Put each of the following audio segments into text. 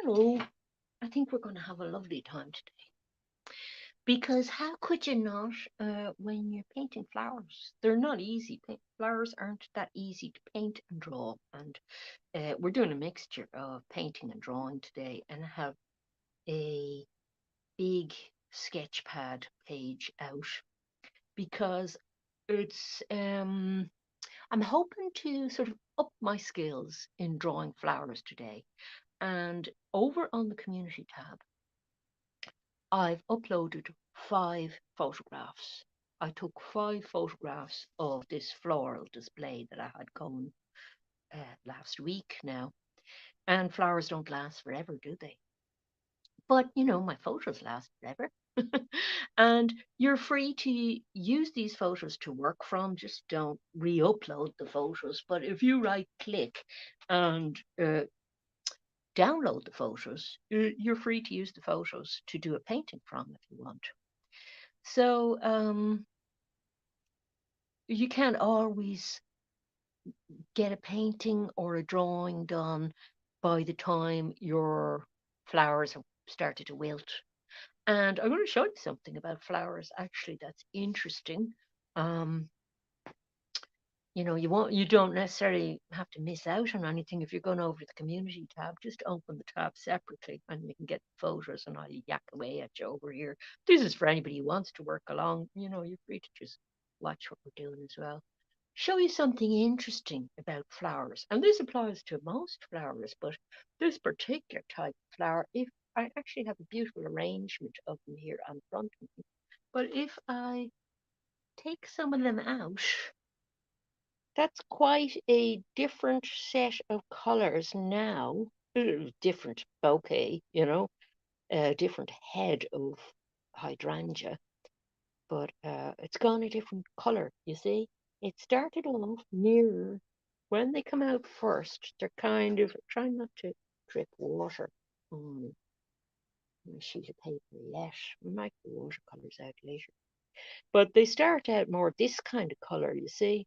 Hello. I think we're going to have a lovely time today. Because how could you not when you're painting flowers? They're not easy. Flowers aren't that easy to paint and draw. And we're doing a mixture of painting and drawing today. And I have a big sketch pad page out because it's I'm hoping to sort of up my skills in drawing flowers today. And over on the community tab, I've uploaded 5 photographs. I took 5 photographs of this floral display that I had going last week now. And flowers don't last forever, do they? But my photos last forever. And you're free to use these photos to work from. Just don't re upload the photos. But if you right click and download the photos, you're free to use the photos to do a painting from if you want. So you can't always get a painting or a drawing done by the time your flowers have started to wilt. And I'm going to show you something about flowers actually that's interesting. Um, you don't necessarily have to miss out on anything if you're going over to the community tab. Just open the tab separately and you can get photos and I'll yak away at you over here. This is for anybody who wants to work along. You're free to just watch what we're doing as well. Show you something interesting about flowers. And this applies to most flowers, but this particular type of flower, if I actually have a beautiful arrangement of them here in front of me, but if I take some of them out, that's quite a different set of colors now. Different bouquet, a different head of hydrangea, but it's gone a different color, you see. It started off nearer when they come out first. They're kind of trying not to drip water on a sheet of paper yet. We might get watercolors out later. But they start out more this kind of color, you see,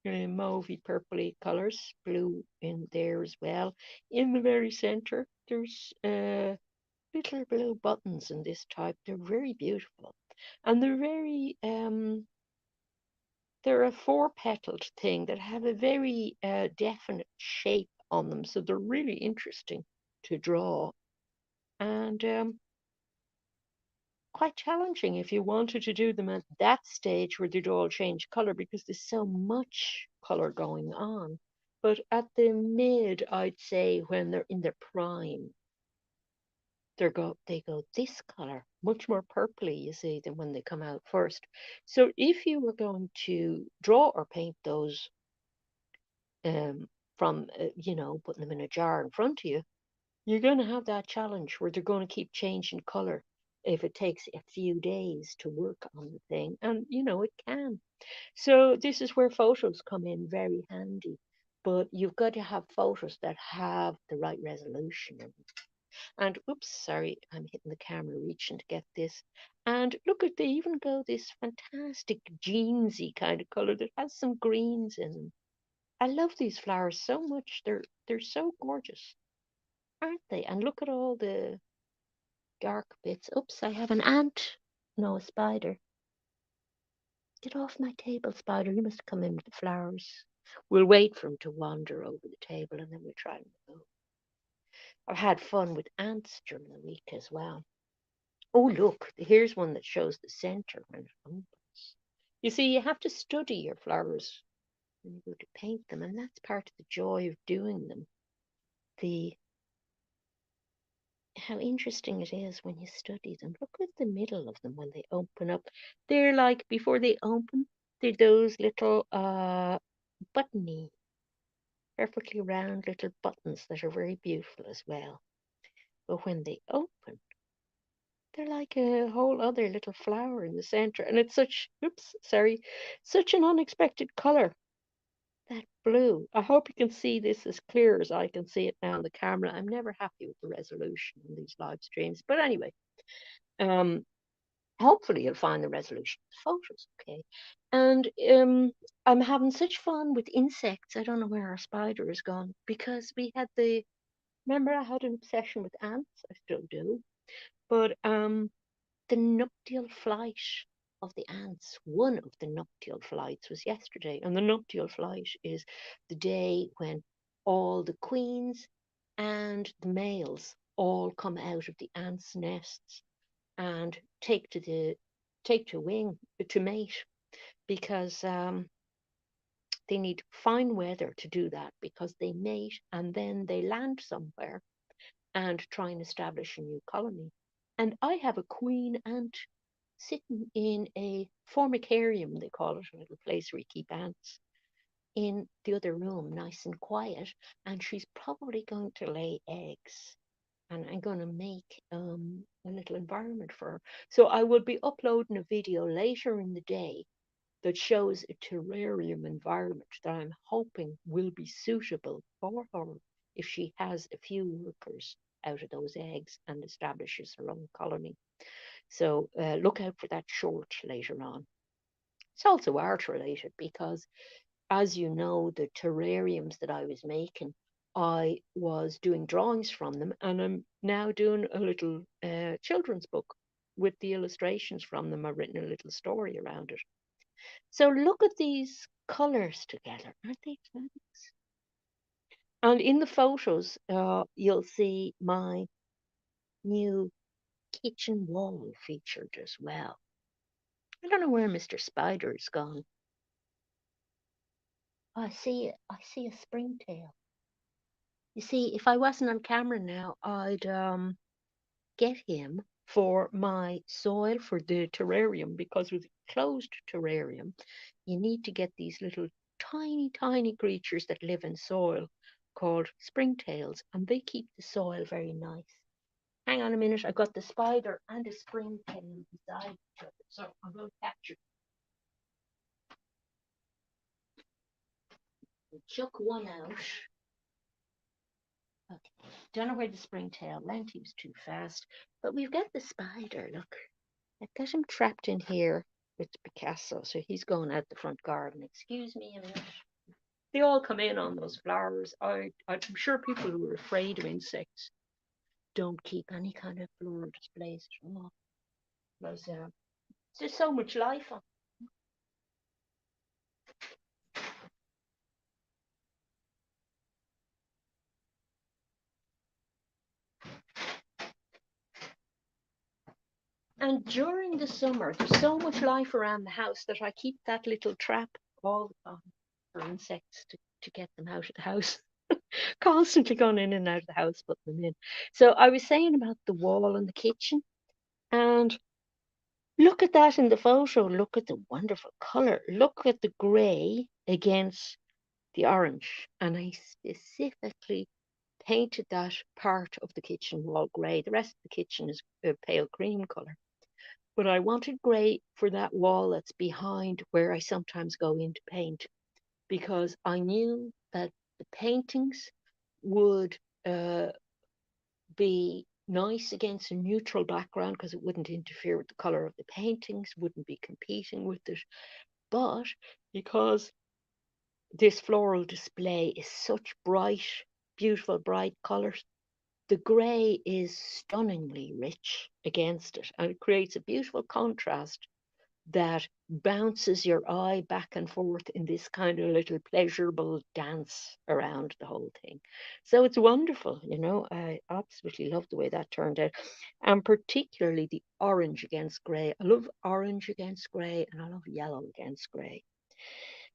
mauvey purpley colors, blue in there as well. In the very center, there's little blue buttons in this type. They're very beautiful, and they're a four-petaled thing that have a very definite shape on them, so they're really interesting to draw and quite challenging if you wanted to do them at that stage where they'd all change color because there's so much color going on. But at the mid, I'd say when they're in their prime, they go this color, much more purpley, you see, than when they come out first. So if you were going to draw or paint those um, from, putting them in a jar in front of you, you're going to have that challenge where they're going to keep changing color if it takes a few days to work on the thing. And, it can. So this is where photos come in very handy. But you've got to have photos that have the right resolution. And oops, sorry, I'm hitting the camera reaching to get this. And look at, they even go this fantastic jeansy kind of color that has some greens in them. I love these flowers so much. They're so gorgeous, aren't they? And look at all the dark bits. Oops, I have an ant. No, a spider. Get off my table, spider. You must come in with the flowers. We'll wait for him to wander over the table and then we'll try and move. I've had fun with ants during the week as well. Oh, look, here's one that shows the center when it opens. You see, you have to study your flowers when you go to paint them, and that's part of the joy of doing them. The How interesting it is when you study them. Look at the middle of them when they open up. They're like before they open, they're those little buttony, perfectly round little buttons that are very beautiful as well. But when they open, they're like a whole other little flower in the center. And it's such an unexpected color. That blue. I hope you can see this as clear as I can see it now on the camera. I'm never happy with the resolution in these live streams. But anyway, um, hopefully you'll find the resolution of the photos, okay? And I'm having such fun with insects. I don't know where our spider is gone because we had the Remember, I had an obsession with ants. I still do. But the nuptial flight of the ants, one of the nuptial flights was yesterday. And the nuptial flight is the day when all the queens and the males all come out of the ants' nests and take to wing to mate because they need fine weather to do that because they mate and then they land somewhere and try and establish a new colony. And I have a queen ant sitting in a formicarium, they call it, a little place where you keep ants, in the other room, nice and quiet. And she's probably going to lay eggs. And I'm going to make a little environment for her. So I will be uploading a video later in the day that shows a terrarium environment that I'm hoping will be suitable for her if she has a few workers out of those eggs and establishes her own colony. So look out for that short later on. It's also art related because, as you know, the terrariums that I was making, I was doing drawings from them, and I'm now doing a little children's book with the illustrations from them. I've written a little story around it. So look at these colors together. Aren't they fabulous? And in the photos, you'll see my new kitchen wall featured as well. I don't know where Mr. Spider's gone. Oh, I see it. I see a springtail. You see, if I wasn't on camera now, I'd get him for my soil for the terrarium because with a closed terrarium, you need to get these little tiny, tiny creatures that live in soil called springtails, and they keep the soil very nice. Hang on a minute, I've got the spider and a springtail beside each other, so I'm going to capture them. Chuck one out. Okay, don't know where the springtail went, he was too fast, but we've got the spider, look. I've got him trapped in here with Picasso, so he's going out the front garden. Excuse me a minute. They all come in on those flowers. I'm sure people who are afraid of insects don't keep any kind of floral displays at all. Because there's so much life on. And during the summer, there's so much life around the house that I keep that little trap all the time for insects to get them out of the house. Constantly going in and out of the house, putting them in. So I was saying about the wall in the kitchen, and look at that in the photo. Look at the wonderful color. Look at the gray against the orange. And I specifically painted that part of the kitchen wall gray. The rest of the kitchen is a pale cream color. But I wanted gray for that wall that's behind where I sometimes go in to paint because I knew that the paintings would be nice against a neutral background because it wouldn't interfere with the color of the paintings, wouldn't be competing with it. But because this floral display is such bright, beautiful, bright colors, the grey is stunningly rich against it, and it creates a beautiful contrast that bounces your eye back and forth in this kind of little pleasurable dance around the whole thing. So it's wonderful, you know. I absolutely love the way that turned out, and particularly the orange against grey. I love orange against grey, and I love yellow against grey.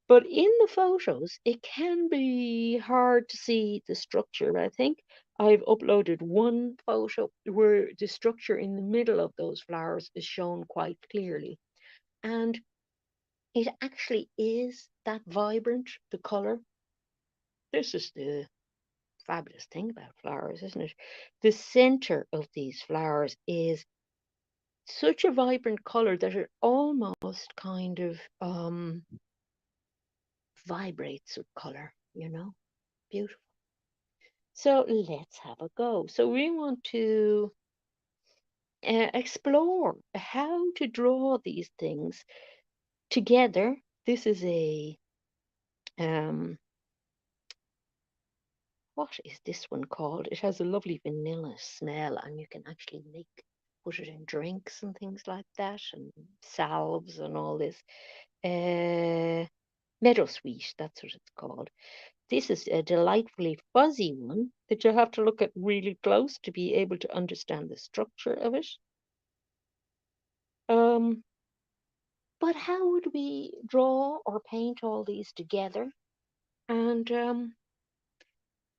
But in the photos, it can be hard to see the structure. I think I've uploaded one photo where the structure in the middle of those flowers is shown quite clearly. And it actually is that vibrant, the color. This is the fabulous thing about flowers, isn't it? The center of these flowers is such a vibrant color that it almost kind of vibrates with color, you know? Beautiful. So let's have a go. So we want to explore how to draw these things together. This is a um, what is this one called? It has a lovely vanilla smell, and you can actually put it in drinks and things like that, and salves and all this. Uh, Meadowsweet, that's what it's called. This is a delightfully fuzzy one that you have to look at really close to be able to understand the structure of it. Um, but how would we draw or paint all these together? And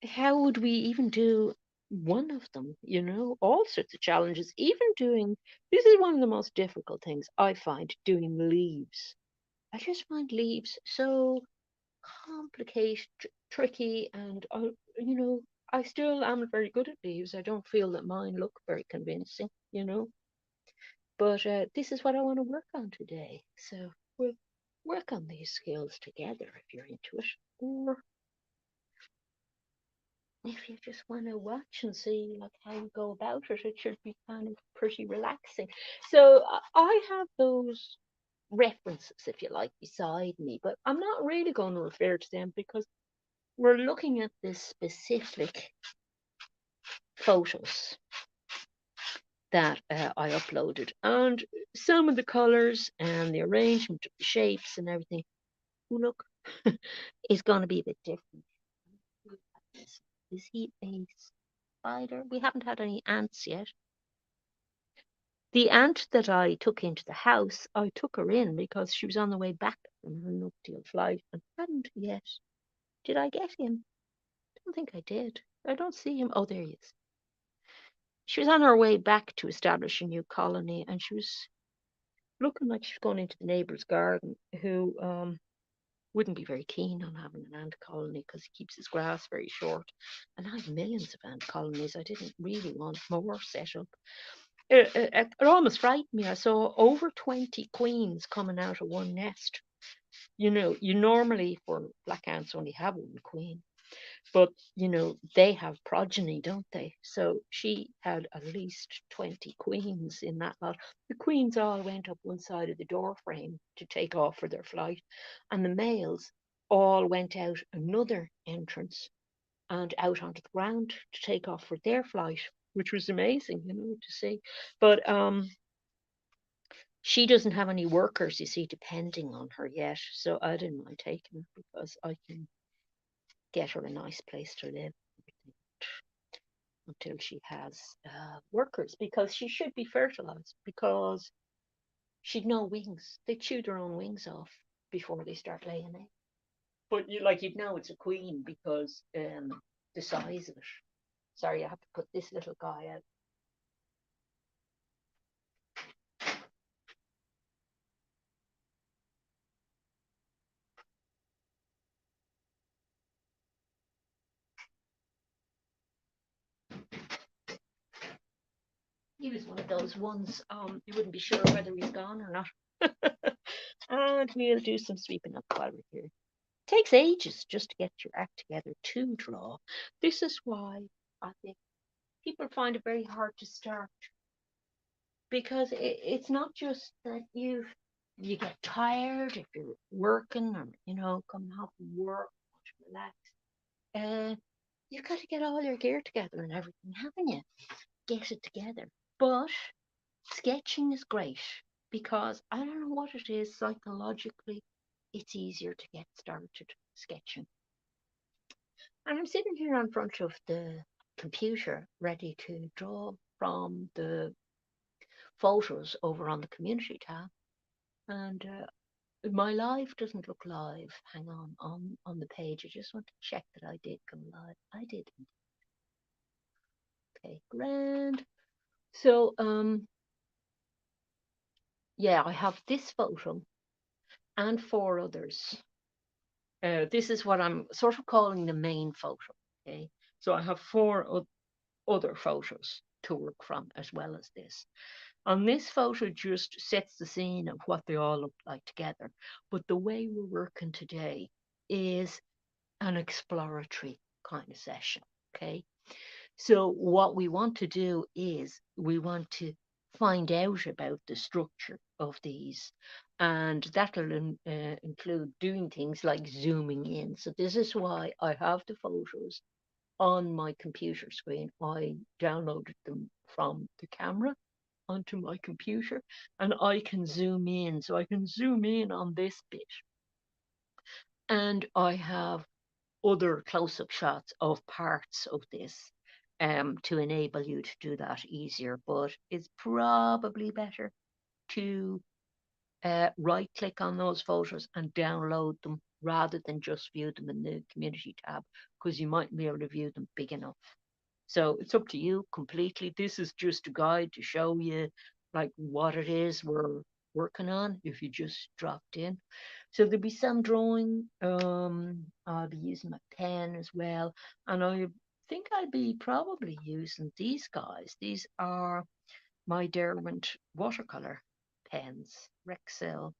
how would we even do one of them? All sorts of challenges. Even doing this is one of the most difficult things I find, doing leaves. I just find leaves so complicated, tricky, and I still am very good at leaves. I don't feel that mine look very convincing. But this is what I want to work on today. So we'll work on these skills together if you're into it. Or if you just want to watch and see like how you go about it, it should be kind of pretty relaxing. So I have those references, if you like, beside me, but I'm not really going to refer to them because we're looking at this specific photos that I uploaded, and some of the colors and the arrangement of the shapes and everything, oh, look, is going to be a bit different. Is he a spider? We haven't had any ants yet. The ant that I took into the house, I took her in because she was on the way back from her nuptial flight and hadn't yet. Did I get him? I don't think I did. I don't see him. Oh, there he is. She was on her way back to establish a new colony, and she was looking like she was going into the neighbour's garden, who wouldn't be very keen on having an ant colony because he keeps his grass very short. And I have millions of ant colonies. I didn't really want more set up. It almost frightened me. I saw over 20 queens coming out of one nest. You normally for black ants only have one queen, but they have progeny, don't they? So she had at least 20 queens in that lot. The queens all went up one side of the door frame to take off for their flight, and the males all went out another entrance and out onto the ground to take off for their flight, which was amazing, to see. But she doesn't have any workers, you see, depending on her yet. So I didn't mind taking her because I can get her a nice place to live until she has workers, because she should be fertilized, because she'd no wings. They chew their own wings off before they start laying eggs. But you'd know it's a queen because the size of it. Sorry, I have to put this little guy out. He was one of those ones, you wouldn't be sure whether he's gone or not. And we'll do some sweeping up while we're here. It takes ages just to get your act together to draw. This is why I think people find it very hard to start, because it's not just that you get tired if you're working, or coming off from work, want to relax. You've got to get all your gear together and everything, haven't you? Get it together. But sketching is great because I don't know what it is, psychologically, it's easier to get started sketching. And I'm sitting here in front of the computer ready to draw from the photos over on the community tab. And my live doesn't look live. Hang on the page. I just want to check that I did come live. I did. Okay, grand. So yeah, I have this photo and four others. This is what I'm sort of calling the main photo. Okay, so I have four other photos to work from as well as this. And this photo just sets the scene of what they all look like together. But the way we're working today is an exploratory kind of session. Okay. So what we want to do is we want to find out about the structure of these, and that'll include doing things like zooming in. So this is why I have the photos on my computer screen. I downloaded them from the camera onto my computer, and I can zoom in. So I can zoom in on this bit, and I have other close-up shots of parts of this to enable you to do that easier. But it's probably better to right click on those photos and download them rather than just view them in the community tab, because you mightn't be able to view them big enough. So it's up to you completely. This is just a guide to show you like what it is we're working on if you just dropped in. So there'll be some drawing. I'll be using my pen as well. And I think I'll be probably using these guys. These are my Derwent watercolor pens, Rexel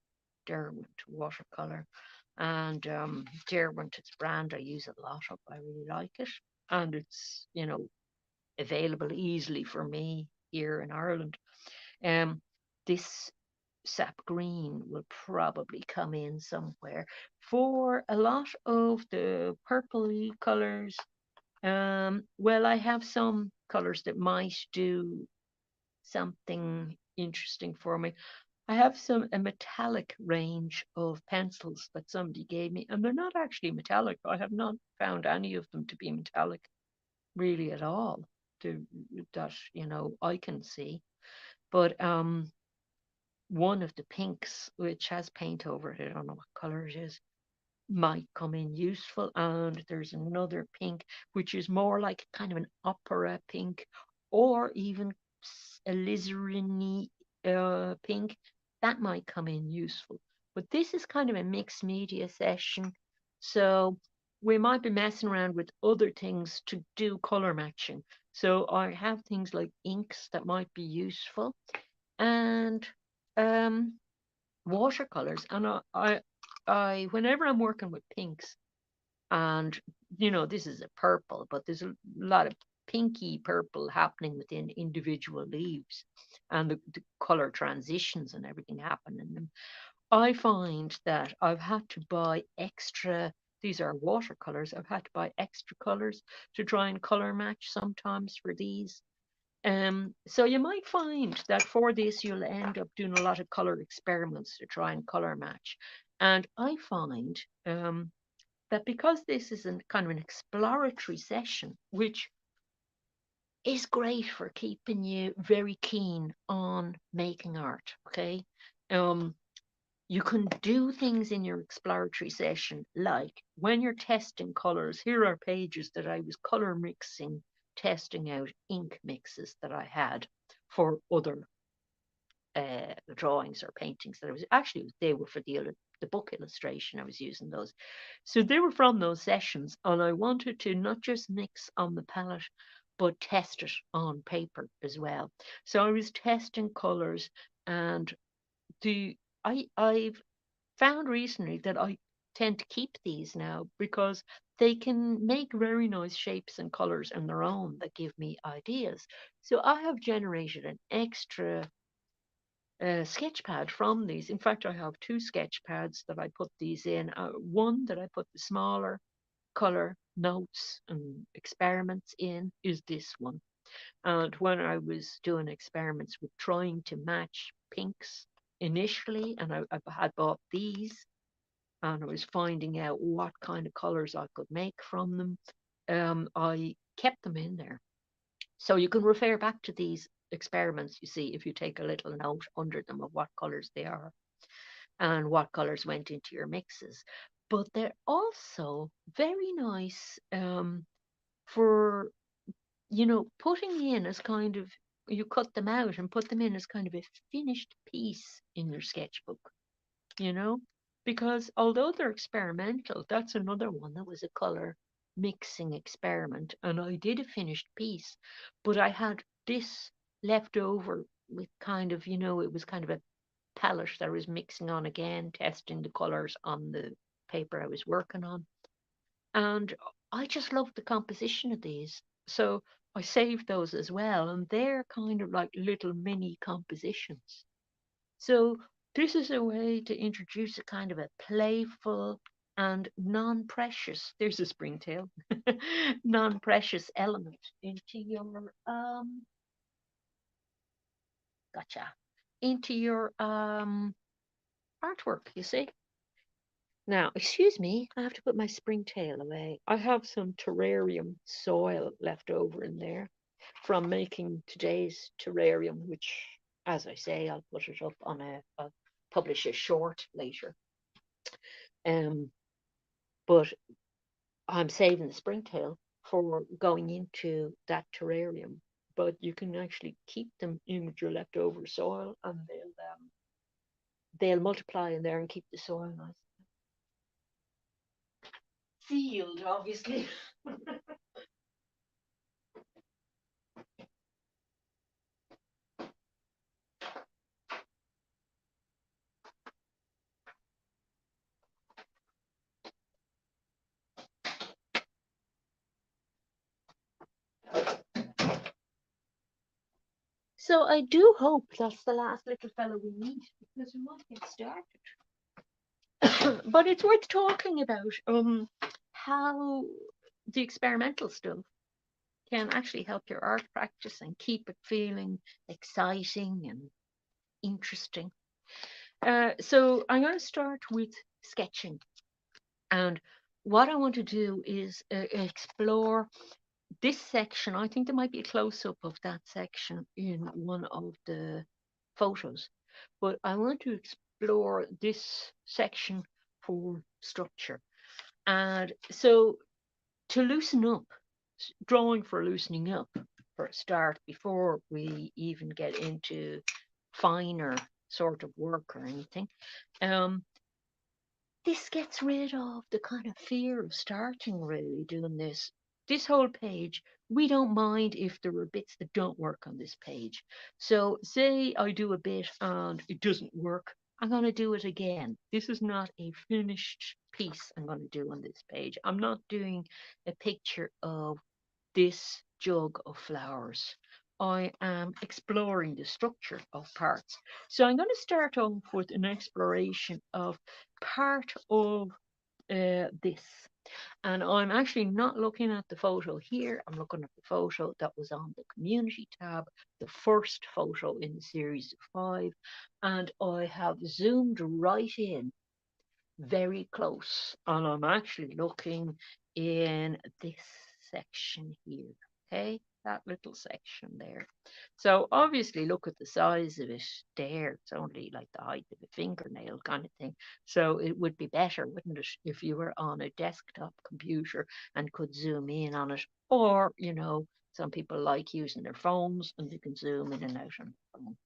Derwent watercolor. And Derwent, it's a brand I use a lot of. I really like it. And it's, available easily for me here in Ireland. Um, this sap green will probably come in somewhere. For a lot of the purpley colours, well, I have some colours that might do something interesting for me. I have a metallic range of pencils that somebody gave me, and they're not actually metallic. I have not found any of them to be metallic really at all, to, that I can see. But one of the pinks, which has paint over it, I don't know what color it is, might come in useful. And there's another pink, which is more like kind of an opera pink, or even a lizardy pink. That might come in useful. But this is kind of a mixed media session. So we might be messing around with other things to do color matching. So I have things like inks that might be useful, and um, watercolors. And I whenever I'm working with pinks, and this is a purple, but there's a lot of pinky purple happening within individual leaves, and the color transitions and everything happen in them. I find that I've had to buy extra. These are watercolors. I've had to buy extra colors to try and color match sometimes for these. So you might find that for this, you'll end up doing a lot of color experiments to try and color match. And I find that because this is kind of an exploratory session, which is great for keeping you very keen on making art, okay? Um, you can do things in your exploratory session, like when you're testing colors. Here are pages that I was color mixing, testing out ink mixes that I had for other drawings or paintings that I was actually, they were for the book illustration. I was using those, so they were from those sessions, and I wanted to not just mix on the palette but test it on paper as well. So I was testing colors, and the I've found recently that I tend to keep these now because they can make very nice shapes and colors on their own that give me ideas. So I have generated an extra sketch pad from these. In fact, I have two sketch pads that I put these in. One that I put the smaller color notes and experiments in is this one. And when I was doing experiments with trying to match pinks initially, and I had bought these, and I was finding out what kind of colors I could make from them, I kept them in there. So you can refer back to these experiments, you see, if you take a little note under them of what colors they are and what colors went into your mixes. But they're also very nice for, putting in as kind of, you cut them out and put them in as kind of a finished piece in your sketchbook, you know, because although they're experimental, that's another one that was a color mixing experiment, and I did a finished piece, but I had this left over with kind of, it was kind of a palette that I was mixing on again, testing the colors on the paper I was working on. And I just loved the composition of these. So I saved those as well, and they're kind of like little mini compositions. So this is a way to introduce a kind of a playful and non-precious, there's a springtail, non-precious element into your gotcha, into your artwork, you see. Now, excuse me, I have to put my springtail away. I have some terrarium soil left over in there from making today's terrarium, which, as I say, I'll put it up on I'll publish a short later. Um, but I'm saving the springtail for going into that terrarium. But you can actually keep them in with your leftover soil, and they'll multiply in there and keep the soil nice sealed, obviously. So I do hope that's the last little fella we meet because we might get started. But it's worth talking about how the experimental stuff can actually help your art practice and keep it feeling exciting and interesting. So I'm going to start with sketching. And what I want to do is explore this section. I think there might be a close up of that section in one of the photos, but I want to explore this section for structure. And so to loosen up, drawing for loosening up for a start before we even get into finer sort of work or anything. Um, this gets rid of the kind of fear of starting really doing this. This whole page, we don't mind if there are bits that don't work on this page. So say I do a bit and it doesn't work, I'm going to do it again. This is not a finished piece I'm going to do on this page. I'm not doing a picture of this jug of flowers. I am exploring the structure of parts. So I'm going to start off with an exploration of part of this. And I'm actually not looking at the photo here. I'm looking at the photo that was on the community tab, the first photo in the series of 5. And I have zoomed right in very close. And I'm actually looking in this section here. Okay, that little section there. So obviously look at the size of it there. It's only like the height of a fingernail kind of thing. So it would be better, wouldn't it, if you were on a desktop computer and could zoom in on it. Or, some people like using their phones and they can zoom in and out on the phone.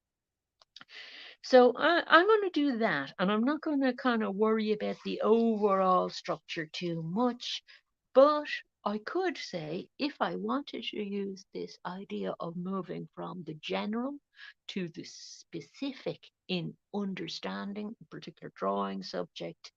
So I'm going to do that, and I'm not going to kind of worry about the overall structure too much. But I could say if I wanted to use this idea of moving from the general to the specific in understanding a particular drawing subject,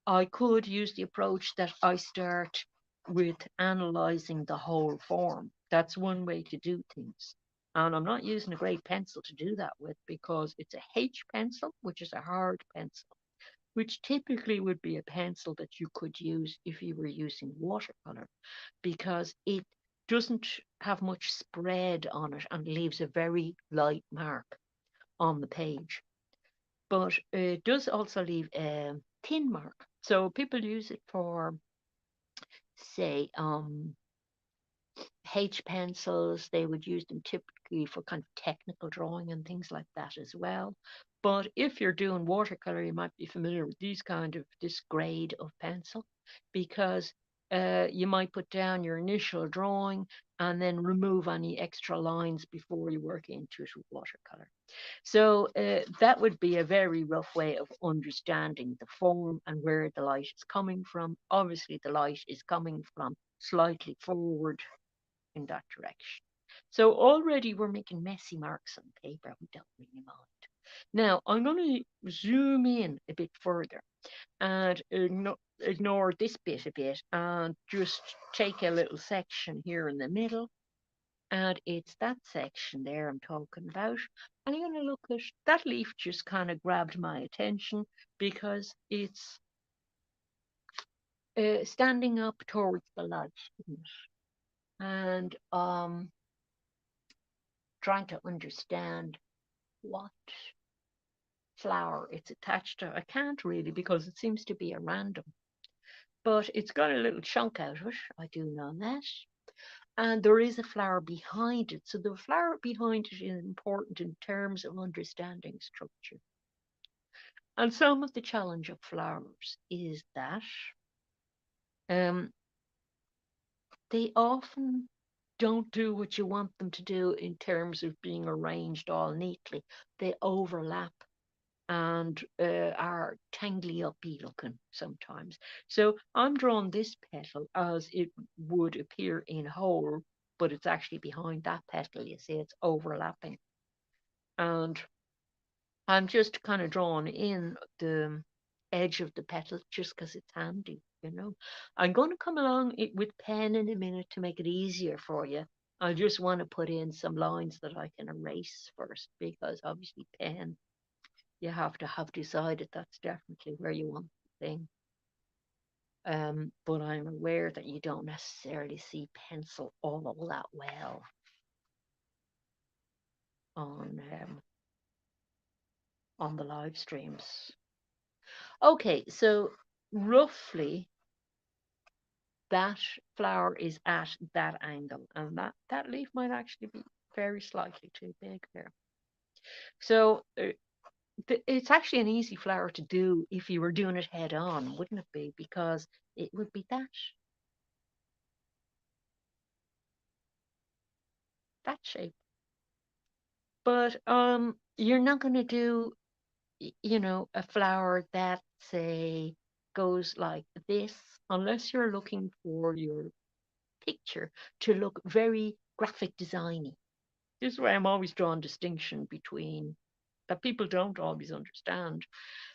I could use the approach that I start with analyzing the whole form. That's one way to do things. And I'm not using a great pencil to do that with because it's a H pencil, which is a hard pencil, which typically would be a pencil that you could use if you were using watercolor because it doesn't have much spread on it and leaves a very light mark on the page. But it does also leave a thin mark. So people use it for, say, H pencils. They would use them typically for kind of technical drawing and things like that as well. But if you're doing watercolor, you might be familiar with this grade of pencil because you might put down your initial drawing and then remove any extra lines before you work into it with watercolor. So that would be a very rough way of understanding the form and where the light is coming from. Obviously, the light is coming from slightly forward in that direction. So already we're making messy marks on paper. We don't really mind. Now I'm going to zoom in a bit further and ignore this bit a bit and just take a little section here in the middle. And it's that section there I'm talking about. And I'm going to look at that leaf, just kind of grabbed my attention because it's standing up towards the light, and trying to understand what flower it's attached to. I can't really because it seems to be a random, but it's got a little chunk out of it. I do know that. And there is a flower behind it. So the flower behind it is important in terms of understanding structure. And some of the challenge of flowers is that um, they often don't do what you want them to do in terms of being arranged all neatly. They overlap and are tangly uppy looking sometimes. So I'm drawing this petal as it would appear in whole, but it's actually behind that petal. You see, it's overlapping. And I'm just kind of drawing in the edge of the petal just because it's handy. I'm going to come along it with pen in a minute to make it easier for you. I just want to put in some lines that I can erase first because obviously pen, you have to have decided that's definitely where you want the thing. But I'm aware that you don't necessarily see pencil all that well on the live streams. Okay, so roughly that flower is at that angle, and that leaf might actually be very slightly too big there. So it's actually an easy flower to do if you were doing it head on, wouldn't it be? Because it would be that shape. But you're not going to do, a flower that say goes like this unless you're looking for your picture to look very graphic designy. This is why I'm always drawing distinction between that people don't always understand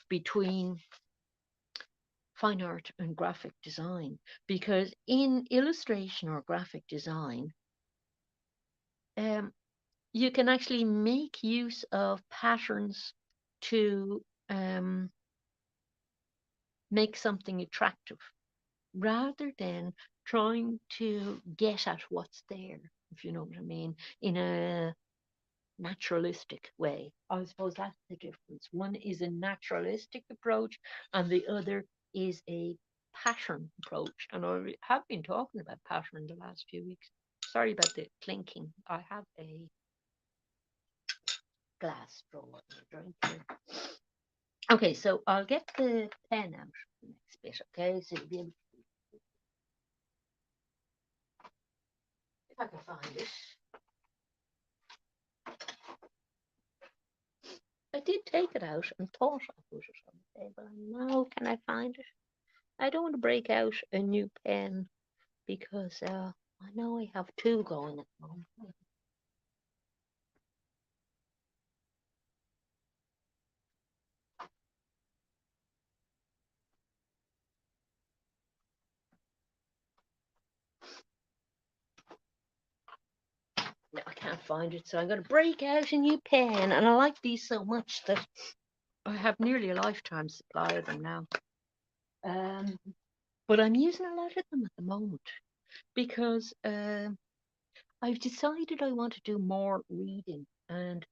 between fine art and graphic design. Because in illustration or graphic design, um, you can actually make use of patterns to make something attractive rather than trying to get at what's there, if you know what I mean, in a naturalistic way. I suppose that's the difference. One is a naturalistic approach, and the other is a pattern approach. And I have been talking about pattern the last few weeks. Sorry about the clinking. I have a glass straw in a drink here. Okay, so I'll get the pen out the next bit. Okay, so you'll be able, if I can find it. I did take it out and thought I put it on the table. Now, can I find it? I don't want to break out a new pen because I know I have two going at the moment. No, I can't find it, so I'm going to break out a new pen. And I like these so much that I have nearly a lifetime supply of them now. Um, but I'm using a lot of them at the moment because I've decided I want to do more reading, and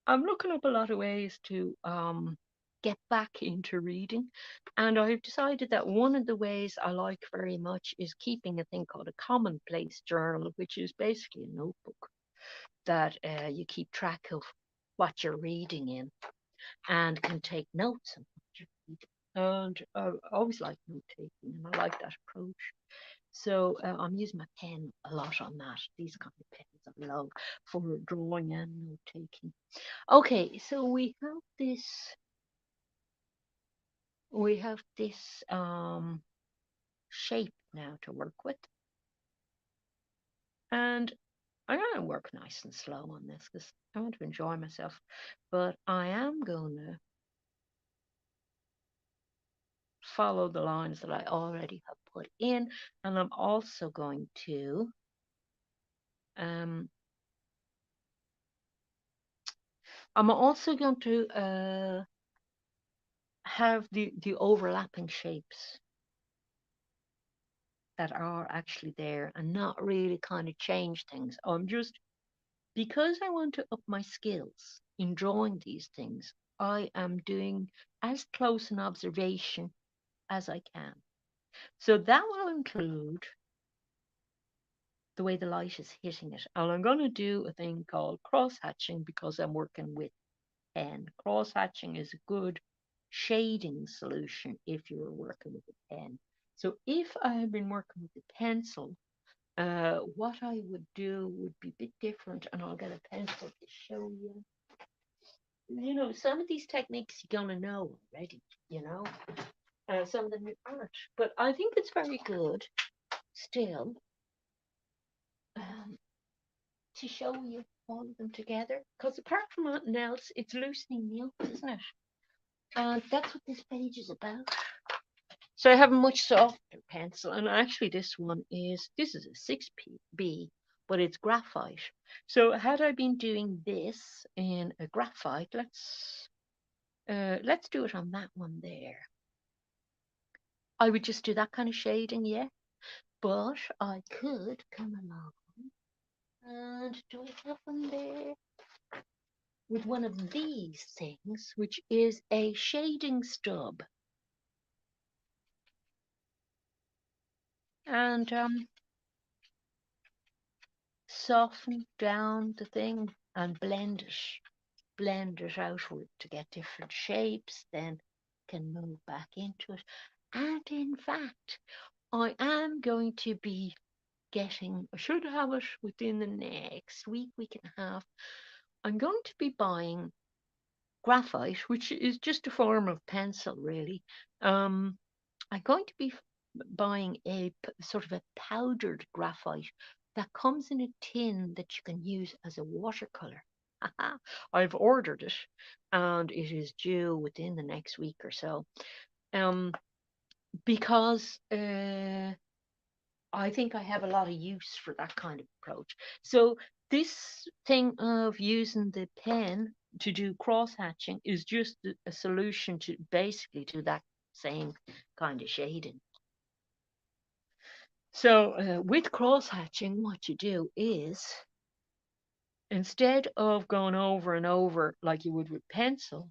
I'm looking up a lot of ways to get back into reading. And I've decided that one of the ways I like very much is keeping a thing called a commonplace journal, which is basically a notebook that you keep track of what you're reading in and can take notes on what you're reading. And I always like note taking, and I like that approach. So I'm using my pen a lot on that. These kind of pens I love for drawing and note taking. Okay, so we have this shape now to work with, and I'm gonna work nice and slow on this because I want to enjoy myself. But I am gonna follow the lines that I already have put in, and um I'm also going to have the overlapping shapes. that are actually there and not really kind of change things. I'm just, because I want to up my skills in drawing these things, I am doing as close an observation as I can. So that will include the way the light is hitting it. And I'm going to do a thing called cross hatching because I'm working with pen. Cross hatching is a good shading solution if you're working with a pen. So if I had been working with a pencil, what I would do would be a bit different, and I'll get a pencil to show you. You know, some of these techniques you're gonna know already. You know, some of them you aren't, but I think it's very good still um, to show you all of them together. Because apart from anything else, it's loosening me up, isn't it? And that's what this page is about. So I have a much softer pencil, and actually this is a 6B, but it's graphite. So had I been doing this in a graphite, let's do it on that one there. I would just do that kind of shading, yeah. But I could come along and do it that one there with one of these things, which is a shading stub. And soften down the thing and blend it outward to get different shapes, then can move back into it. And in fact, I am going to be I should have it within the next week and a half. I'm going to be buying graphite, which is just a form of pencil, really. I'm going to be buying a sort of a powdered graphite that comes in a tin that you can use as a watercolor. I've ordered it and it is due within the next week or so. Um, because I think I have a lot of use for that kind of approach. So this thing of using the pen to do cross hatching is just a solution to basically do that same kind of shading. So with cross hatching, what you do is instead of going over and over like you would with pencil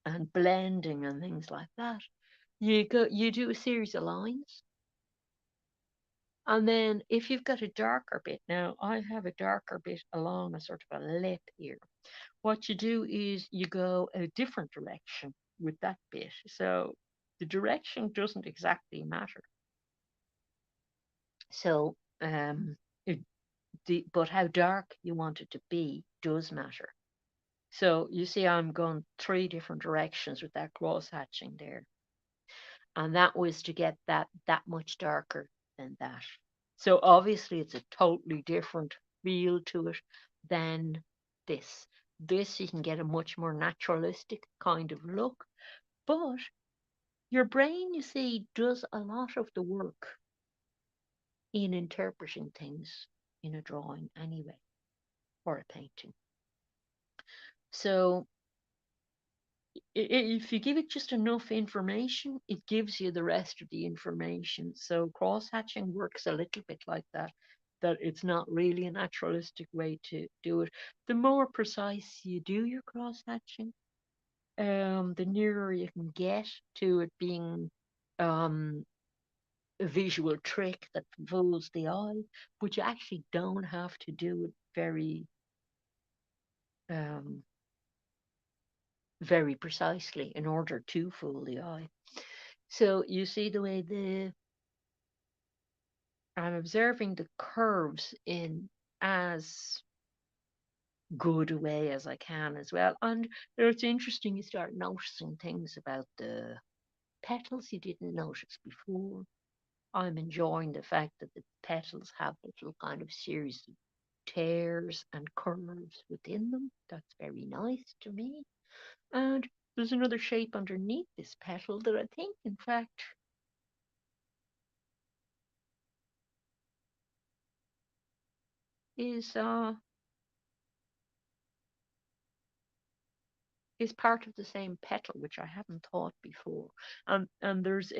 and blending and things like that, you do a series of lines. And then if you've got a darker bit, now I have a darker bit along a sort of a lip here. What you do is you go a different direction with that bit. So the direction doesn't exactly matter. So it, but how dark you want it to be does matter. So you see, I'm going three different directions with that cross hatching there, and that was to get that much darker than that. So obviously, it's a totally different feel to it than this. This you can get a much more naturalistic kind of look, but your brain, you see, does a lot of the work in interpreting things in a drawing anyway, or a painting. So if you give it just enough information, it gives you the rest of the information. So cross hatching works a little bit like that, that it's not really a naturalistic way to do it. The more precise you do your cross hatching, the nearer you can get to it being um, a visual trick that fools the eye, but you actually don't have to do it um, very precisely in order to fool the eye. So you see the way I'm observing the curves in as good a way as I can as well. And it's interesting, you start noticing things about the petals you didn't notice before. I'm enjoying the fact that the petals have little kind of series of tears and curves within them. That's very nice to me. And there's another shape underneath this petal that I think, in fact, is uh, is part of the same petal, which I haven't thought before. And there's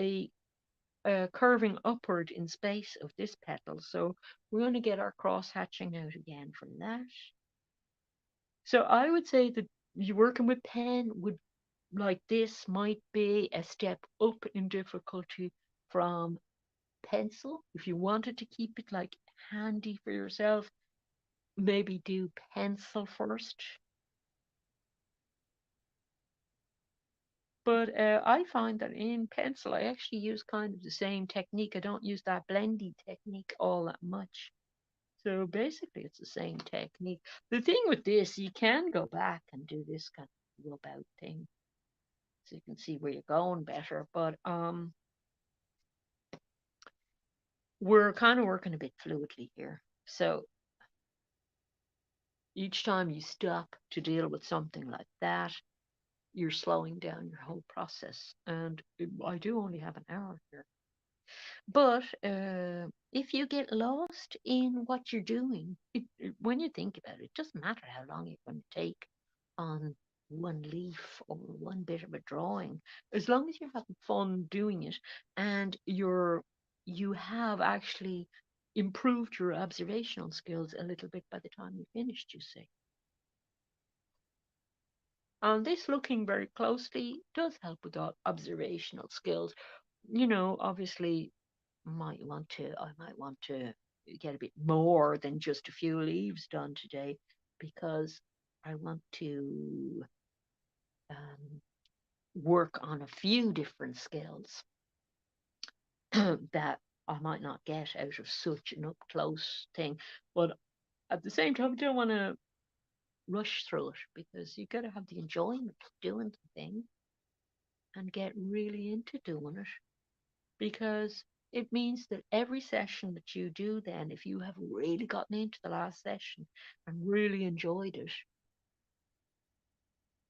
curving upward in space of this petal. So we're going to get our cross hatching out again from that. So I would say that you working with pen would like this might be a step up in difficulty from pencil. If you wanted to keep it like handy for yourself, maybe do pencil first. But I find that in pencil, I actually use kind of the same technique. I don't use that blendy technique all that much. So basically, it's the same technique. The thing with this, you can go back and do this kind of rub out thing, so you can see where you're going better. But we're kind of working a bit fluidly here. So each time you stop to deal with something like that, you're slowing down your whole process. And I do only have an hour here. But if you get lost in what you're doing, when you think about it, it doesn't matter how long you're going to take on one leaf or one bit of a drawing, as long as you're having fun doing it and you have actually improved your observational skills a little bit by the time you finished, you see. And this looking very closely does help with observational skills. Obviously I might want to get a bit more than just a few leaves done today because I want to um, work on a few different skills that I might not get out of such an up close thing. But at the same time, I don't want to rush through it because you got to have the enjoyment of doing the thing and get really into doing it because it means that every session that you do, then, if you have really gotten into the last session and really enjoyed it,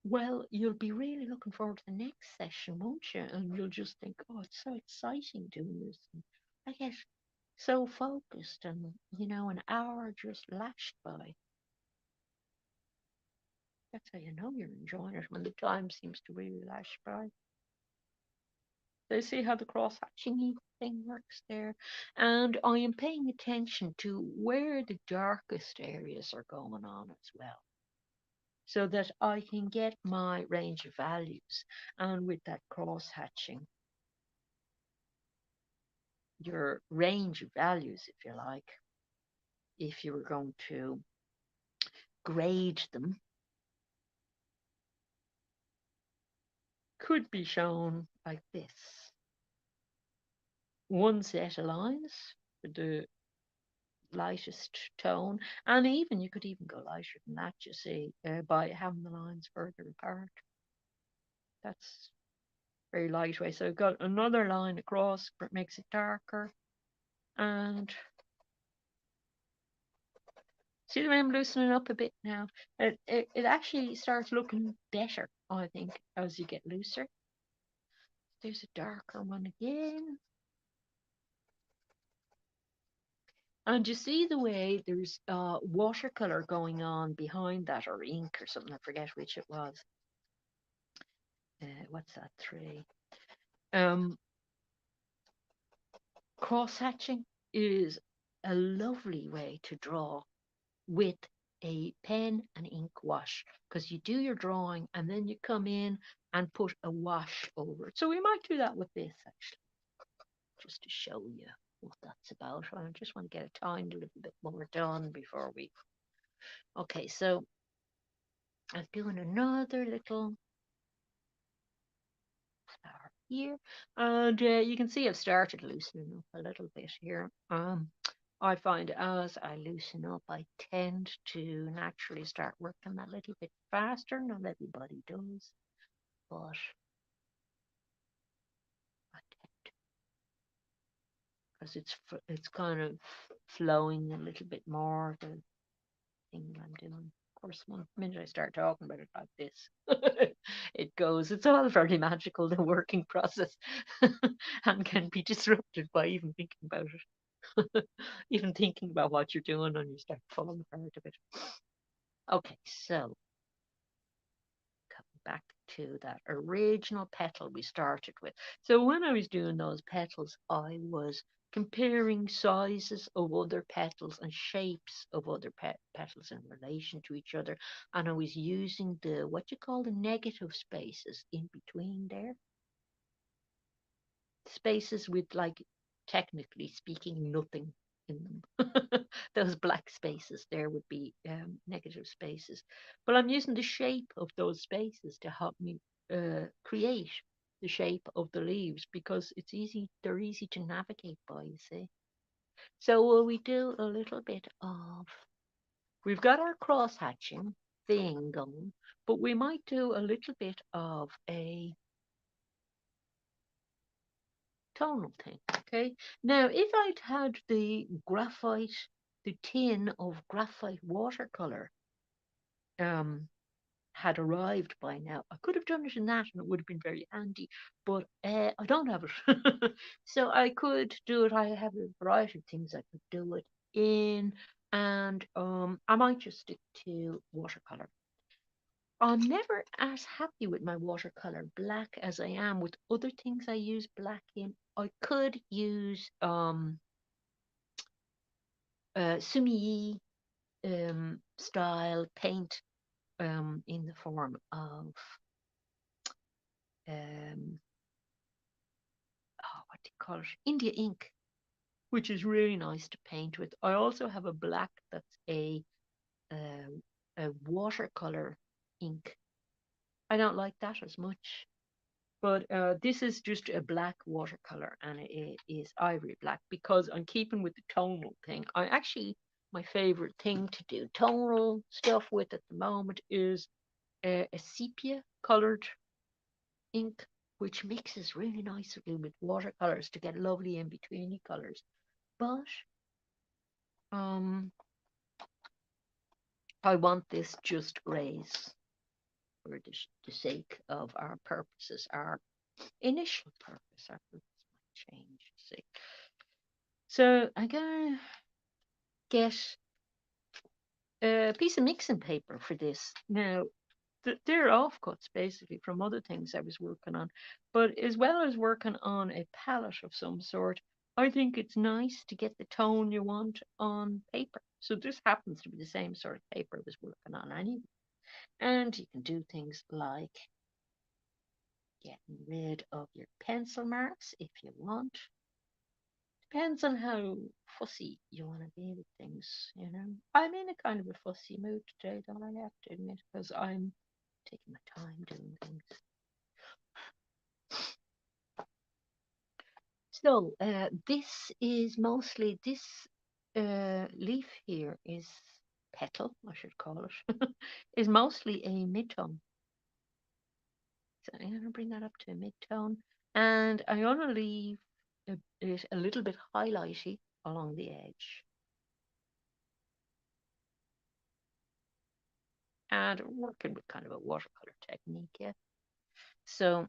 well, you'll be really looking forward to the next session, won't you? And you'll just think, oh, it's so exciting doing this. And I get so focused, and an hour just lashed by. That's how you know you're enjoying it when the time seems to really lash by. So you see how the cross hatching thing works there. And I am paying attention to where the darkest areas are going on as well, so that I can get my range of values. And with that cross hatching, your range of values, if you like, if you were going to grade them, could be shown like this. One set of lines for the lightest tone, and even you could even go lighter than that, you see, by having the lines further apart. That's very lightweight. So I've got another line across, but it makes it darker. And see the way I'm loosening up a bit now? It actually starts looking better, I think, as you get looser. There's a darker one again. And you see the way there's watercolor going on behind that, or ink or something, I forget which it was. What's that, 3? Um, Cross hatching is a lovely way to draw with a pen and ink wash, because you do your drawing and then you come in and put a wash over it. So we might do that with this actually, just to show you what that's about. I just want to get a tiny little bit more done before we. Okay, so I'm doing another little flower here, and you can see I've started loosening up a little bit here. I find as I loosen up, I tend to naturally start working a little bit faster. Not everybody does, but I tend, because it's kind of flowing a little bit more, the thing I'm doing. Of course, one minute I start talking about it like this, it goes. It's all very magical, the working process, and can be disrupted by even thinking about it. Even thinking about what you're doing, and you start falling apart a bit. Okay, so back to that original petal we started with. So when I was doing those petals, I was comparing sizes of other petals and shapes of other petals in relation to each other. And I was using the, what you call the negative spaces in between there, spaces with, like, technically speaking, nothing in them. Those black spaces there would be negative spaces. But I'm using the shape of those spaces to help me create the shape of the leaves, because they're easy to navigate by, you see. So will we do a little bit of, we've got our cross hatching thing going, but we might do a little bit of a tonal thing. Okay. Now, if I'd had the tin of graphite watercolor um, had arrived by now, I could have done it in that and it would have been very handy, but I don't have it. So I could do it. I have a variety of things I could do it in, and I might just stick to watercolor. I'm never as happy with my watercolor black as I am with other things I use black in. I could use sumi style paint in the form of um, what do you call it? India ink, which is really nice to paint with. I also have a black that's a watercolor ink. I don't like that as much. But this is just a black watercolor, and it is ivory black, because I'm keeping with the tonal thing. My favorite thing to do tonal stuff with at the moment is a sepia colored ink, which mixes really nicely with watercolors to get lovely in betweeny colors. But um, I want this just grays for the sake of our purposes, our initial purpose. Our purpose might change, you see. So I'm gonna get a piece of mixing paper for this. Now, they're offcuts basically from other things I was working on. But as well as working on a palette of some sort, I think it's nice to get the tone you want on paper. So this happens to be the same sort of paper I was working on anyway. And you can do things like getting rid of your pencil marks if you want. Depends on how fussy you want to be with things, you know. I'm in a kind of a fussy mood today, though, I have to admit, because I'm taking my time doing things. So, this leaf here is petal, I should call it, is mostly a mid-tone. So I'm going to bring that up to a mid-tone, and I'm going to leave it a little bit highlighty along the edge. And working with kind of a watercolor technique, yeah. So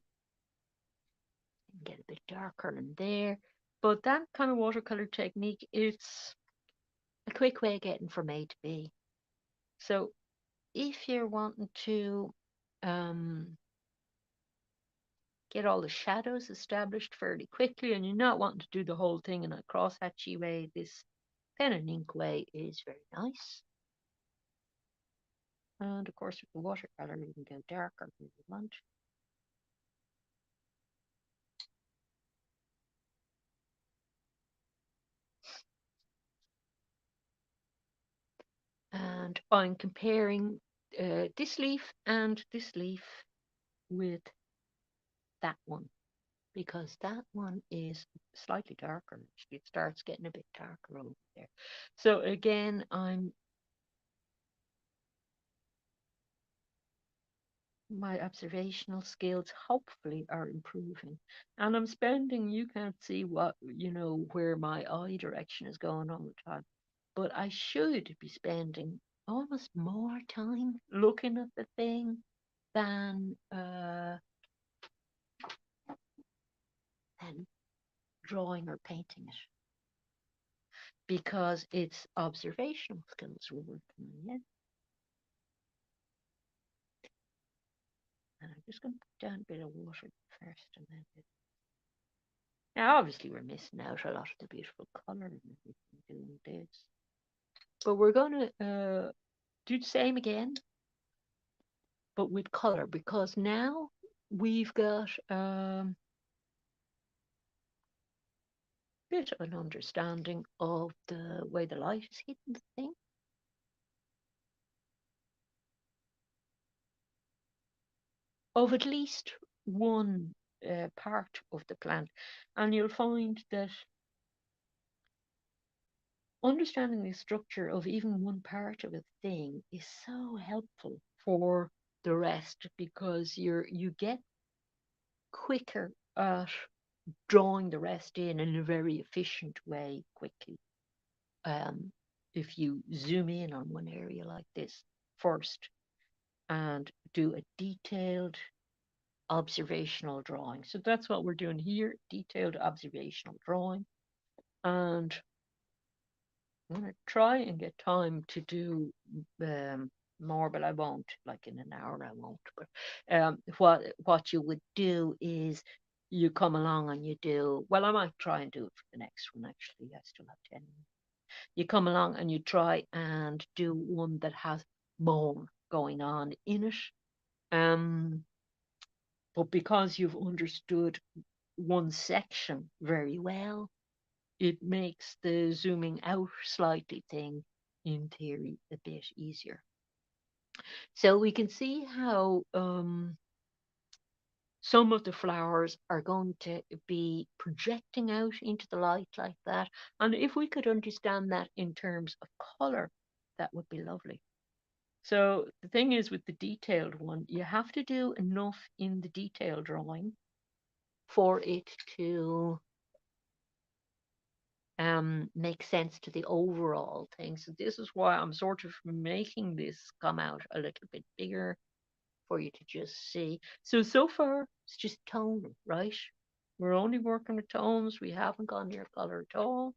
get a bit darker in there. But that kind of watercolor technique, it's a quick way of getting from A to B. So if you're wanting to get all the shadows established fairly quickly and you're not wanting to do the whole thing in a crosshatchy way, this pen and ink way is very nice. And of course, with the watercolor, you can go darker if you want. And I'm comparing this leaf and this leaf with that one, because that one is slightly darker. It starts getting a bit darker over there. So again, my observational skills hopefully are improving, and I'm spending, you can't see what, where my eye direction is going all the time, but I should be spending almost more time looking at the thing than than drawing or painting it, because it's observational skills we're working on. Yeah. And I'm just going to put down a bit of water first, and then now obviously we're missing out a lot of the beautiful colour and everything doing this, but we're going to do the same again, but with colour, because now we've got bit of an understanding of the way the light is hitting the thing. Of at least one part of the plant. And you'll find that understanding the structure of even one part of a thing is so helpful for the rest, because you get quicker at drawing the rest in a very efficient way quickly. Um, if you zoom in on one area like this first and do a detailed observational drawing. So that's what we're doing here, detailed observational drawing. And I'm going to try and get time to do more, but I won't, like in an hour I won't. But what you would do is you come along and you do, well, I might try and do it for the next one actually. I still have 10 minutes. You come along and you try and do one that has more going on in it. Um, but because you've understood one section very well, it makes the zooming out slightly thing, in theory, a bit easier. So we can see how some of the flowers are going to be projecting out into the light like that. And if we could understand that in terms of color, that would be lovely. So the thing is, with the detailed one, you have to do enough in the detail drawing for it to make sense to the overall thing. So this is why I'm sort of making this come out a little bit bigger for you to just see. So far it's just tone, right? We're only working with tones. We haven't gone near color at all.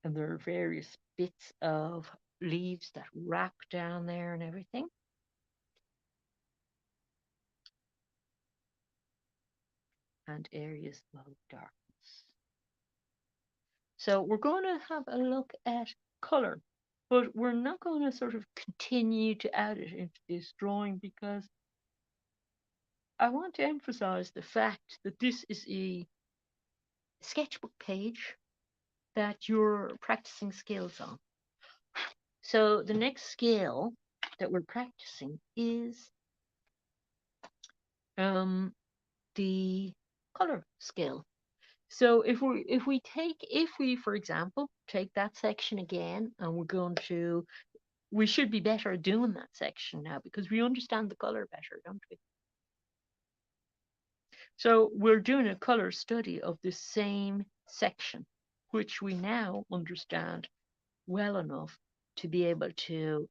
And there are various bits of leaves that wrap down there and everything. And areas of darkness. So we're going to have a look at color, but we're not going to sort of continue to add it into this drawing, because I want to emphasize the fact that this is a sketchbook page that you're practicing skills on. So the next skill that we're practicing is the color skill. So if we for example take that section again, and we should be better at doing that section now because we understand the color better, don't we? So we're doing a color study of the same section, which we now understand well enough to be able to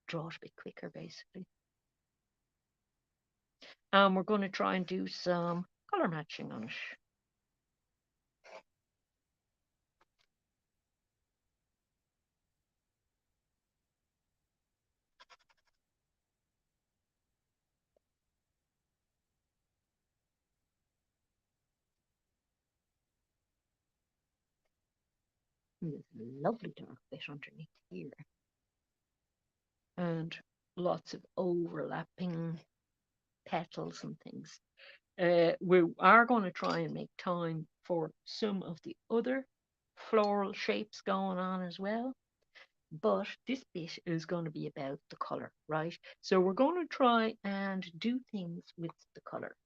draw it a bit quicker, basically. And we're going to try and do some color matching on it. There's a lovely dark bit underneath here, and lots of overlapping petals and things. We are going to try and make time for some of the other floral shapes going on as well. But this bit is going to be about the color, right? So we're going to try and do things with the color.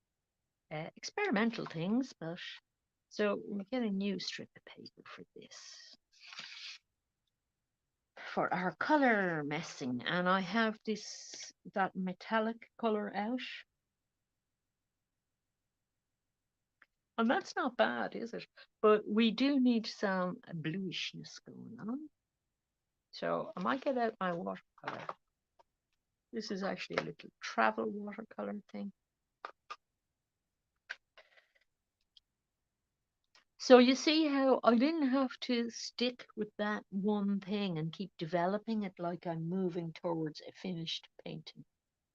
Experimental things, but so we get a new strip of paper for this. For our color messing, and I have that metallic color out. And that's not bad, is it? But we do need some bluishness going on. So I might get out my watercolor. This is actually a little travel watercolor thing. So you see how I didn't have to stick with that one thing and keep developing it like I'm moving towards a finished painting.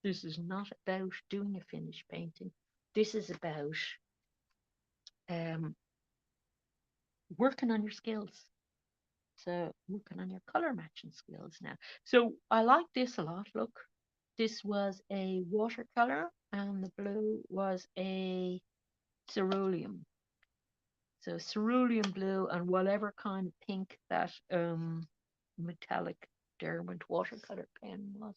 This is not about doing a finished painting. This is about um, working on your skills. So working on your color matching skills now. So I like this a lot. Look, this was a watercolor and the blue was a cerulean. So cerulean blue and whatever kind of pink that metallic Derwent watercolor pen was.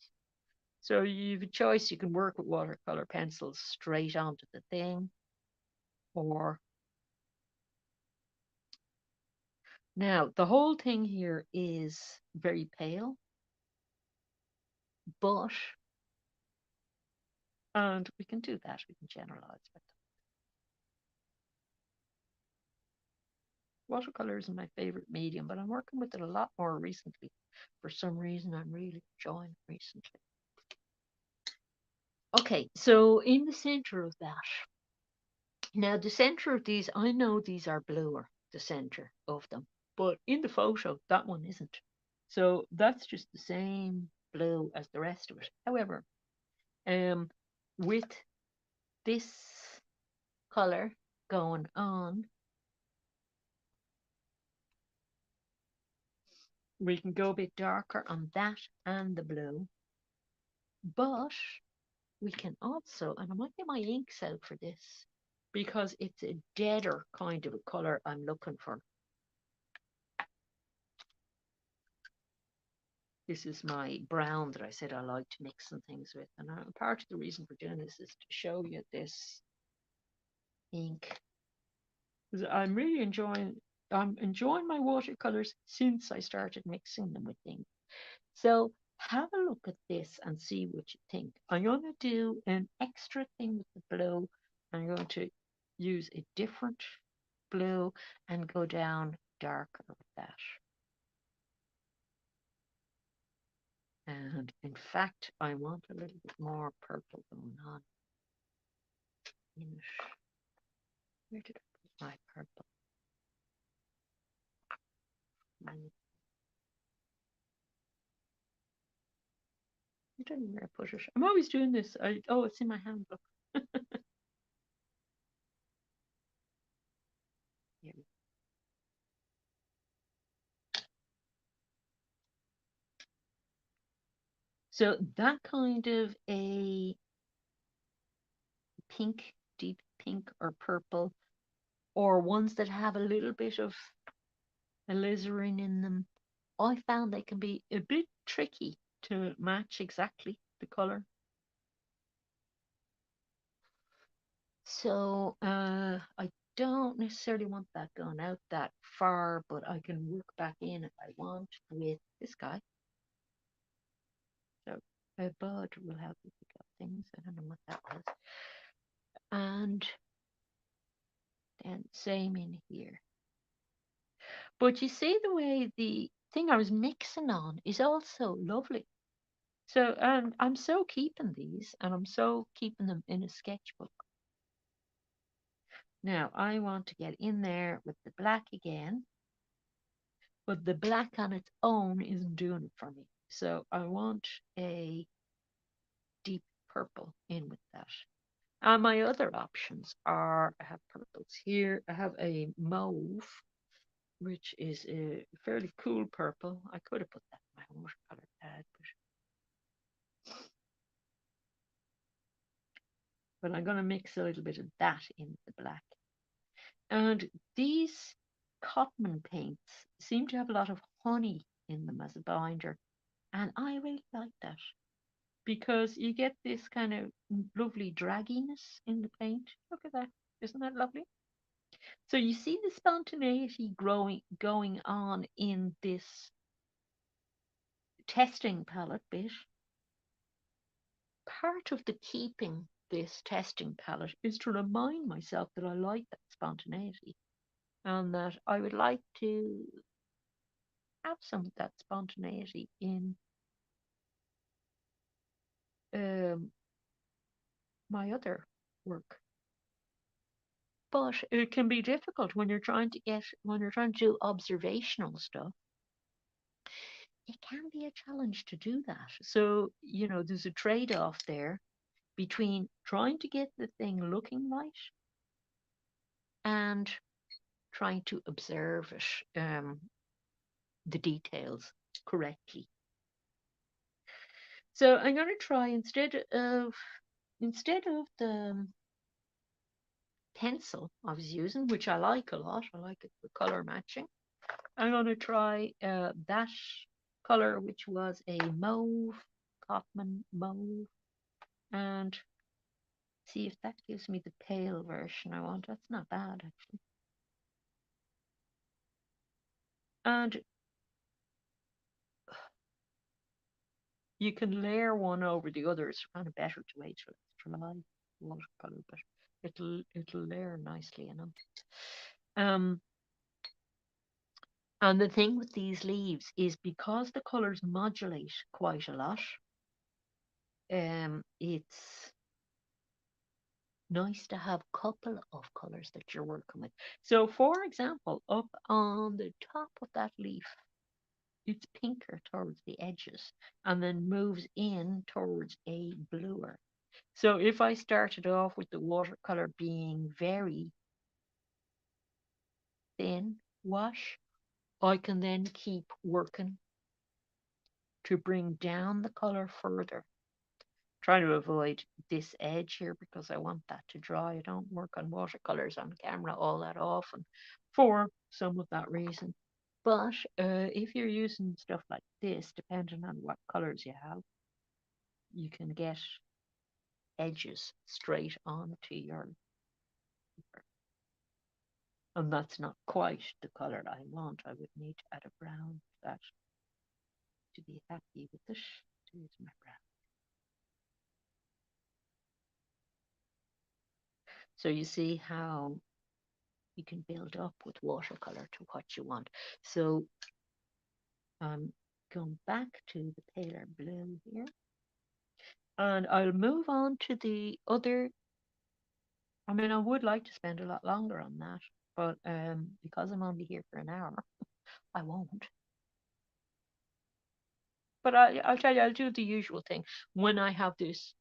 So you have a choice. You can work with watercolor pencils straight onto the thing, or now the whole thing here is very pale, but and we can do that. We can generalize. But watercolor isn't my favorite medium, but I'm working with it a lot more recently. For some reason, I'm really enjoying it recently. Okay, so in the center of that, now the center of these, I know these are bluer, the center of them, but in the photo, that one isn't. So that's just the same blue as the rest of it. However, um, with this color going on, we can go a bit darker on that and the blue, but we can also, and I might get my inks out for this because it's a deader kind of a color I'm looking for. This is my brown that I said I like to mix some things with. And part of the reason for doing this is to show you this ink. Because I'm enjoying my watercolors since I started mixing them with things. So have a look at this and see what you think. I'm going to do an extra thing with the blue. I'm going to use a different blue and go down darker with that. And in fact, I want a little bit more purple going on in it. Where did I put my purple? I don't know where I put it. I'm always doing this. Oh, it's in my handbook. Here. So that kind of a pink, deep pink or purple, or ones that have a little bit of alizarin in them, I found they can be a bit tricky to match exactly the color. So I don't necessarily want that going out that far, but I can work back in if I want with this guy. So a bud will help you pick up things. I don't know what that was. And then same in here. But you see the way the thing I was mixing on is also lovely. So, and I'm so keeping these and I'm so keeping them in a sketchbook. Now, I want to get in there with the black again, but the black on its own isn't doing it for me. So I want a deep purple in with that. And my other options are I have purples here. I have a mauve, which is a fairly cool purple. I could have put that in my watercolor pad, but I'm going to mix a little bit of that in the black. And these Cotman paints seem to have a lot of honey in them as a binder. And I really like that because you get this kind of lovely dragginess in the paint. Look at that. Isn't that lovely? So you see the spontaneity going on in this testing palette bit. Part of the keeping this testing palette is to remind myself that I like that spontaneity and that I would like to have some of that spontaneity in um, my other work. But it can be difficult when you're trying to do observational stuff. It can be a challenge to do that. So, there's a trade-off there between trying to get the thing looking right and trying to observe it, the details correctly. So I'm going to try instead of the pencil I was using, which I like a lot. I like it for color matching. I'm going to try that color, which was a mauve, cotton mauve, and see if that gives me the pale version I want. That's not bad, actually. And you can layer one over the other. It's kind of better to wait till it's dry watercolor, but it'll layer nicely enough. Um, and the thing with these leaves is because the colors modulate quite a lot, it's nice to have a couple of colors that you're working with. So, for example, up on the top of that leaf, it's pinker towards the edges and then moves in towards a bluer. So, if I started off with the watercolor being very thin wash, I can then keep working to bring down the color further. Trying to avoid this edge here because I want that to dry. I don't work on watercolors on camera all that often for some of that reason. But if you're using stuff like this, depending on what colors you have, you can get edges straight onto your paper. And that's not quite the color I want. I would need to add a brown to that to be happy with it. Here's my brown. So you see how you can build up with watercolor to what you want. So I'm going back to the paler blue here, and I'll move on to the other. I mean, I would like to spend a lot longer on that, but because I'm only here for an hour, I won't. But I'll tell you, I'll do the usual thing. When I have this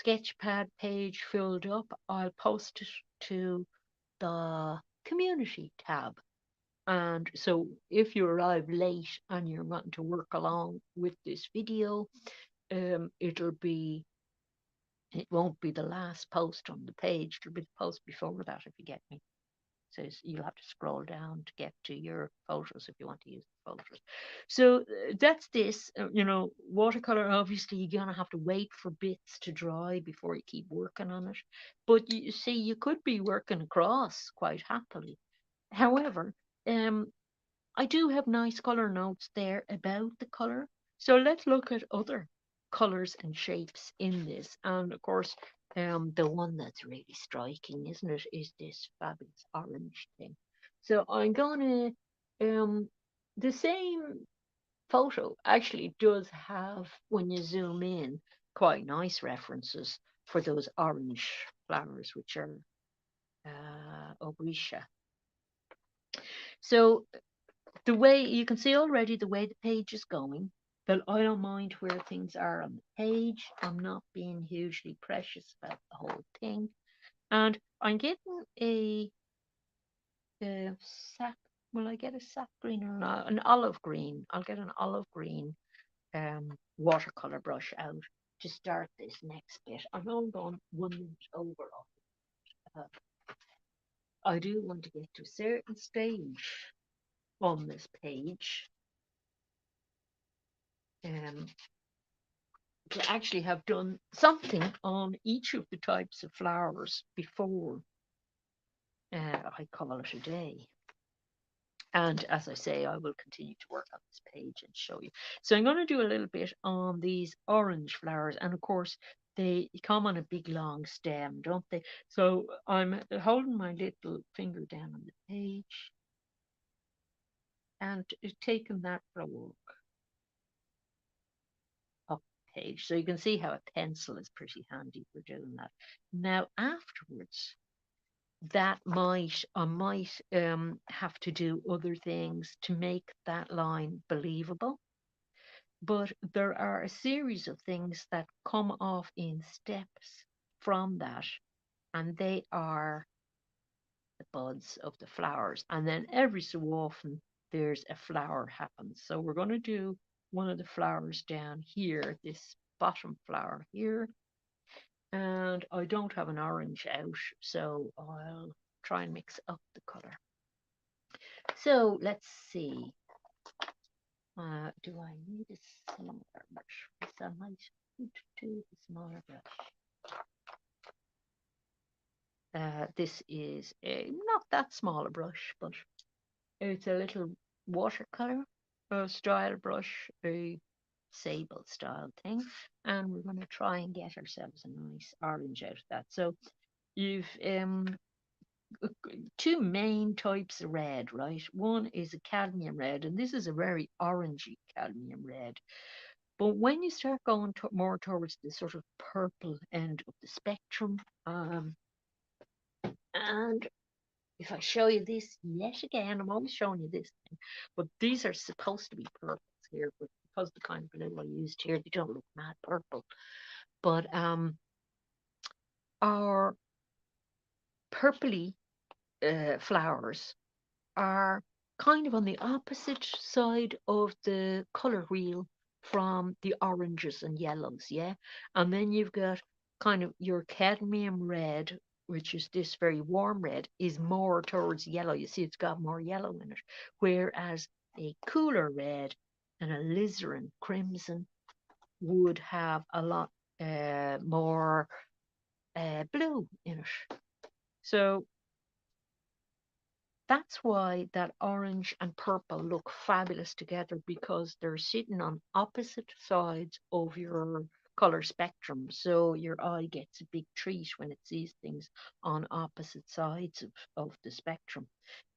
sketchpad page filled up, I'll post it to the community tab. And so if you arrive late and you're wanting to work along with this video, it won't be the last post on the page. It'll be the post before that, if you get me. So you'll have to scroll down to get to your photos if you want to use the photos. So that's this. Watercolor, obviously, you're going to have to wait for bits to dry before you keep working on it. But you see, you could be working across quite happily. However, I do have nice color notes there about the color. So let's look at other colors and shapes in this. And of course, the one that's really striking, isn't it, is this fabulous orange thing. So I'm going to, the same photo actually does have, when you zoom in, quite nice references for those orange flowers, which are Obrisha. So the way you can see already the way the page is going, that I don't mind where things are on the page. I'm not being hugely precious about the whole thing. And I'm getting a sap, will I get a sap green or not? An olive green. I'll get an olive green watercolor brush out to start this next bit. I know I'm going 1 minute over. Uh, I do want to get to a certain stage on this page. To actually have done something on each of the types of flowers before I call it a day. And as I say, I will continue to work on this page and show you. So I'm going to do a little bit on these orange flowers. And of course, they come on a big long stem, don't they? So I'm holding my little finger down on the page and taking that for a walk up page. So you can see how a pencil is pretty handy for doing that. Now afterwards, that might I might have to do other things to make that line believable. But there are a series of things that come off in steps from that, and they are the buds of the flowers. And then every so often there's a flower happens. So we're going to do one of the flowers down here, this bottom flower here. And I don't have an orange out, so I'll try and mix up the color. So let's see. Do I need a smaller brush? Yes, I might need to do the smaller brush. This is a not that small a brush, but it's a little watercolor style brush, a sable style thing, and we're going to try and get ourselves a nice orange out of that. So you've two main types of red, right? One is a cadmium red, and this is a very orangey cadmium red. But when you start going more towards the sort of purple end of the spectrum, and if I show you this yet again, I'm always showing you this thing, but these are supposed to be purples here, but because the kind of blue I used here, they don't look mad purple. But our purpley flowers are kind of on the opposite side of the color wheel from the oranges and yellows, yeah? And then you've got kind of your cadmium red, which is this very warm red, is more towards yellow. You see, it's got more yellow in it. Whereas a cooler red and a alizarin crimson would have a lot more blue in it. So that's why that orange and purple look fabulous together, because they're sitting on opposite sides of your color spectrum. So your eye gets a big treat when it sees things on opposite sides of the spectrum.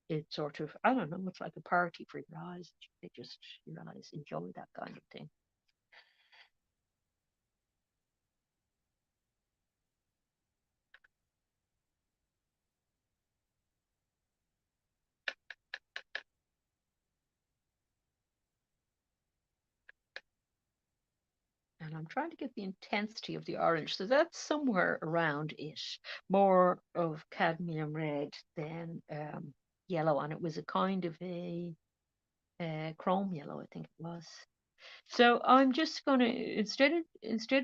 It's sort of, I don't know, it's like a party for your eyes. They just, your eyes enjoy that kind of thing. And I'm trying to get the intensity of the orange. So that's somewhere around it. More of cadmium red than yellow. And it was a kind of a chrome yellow, I think it was. So I'm just gonna instead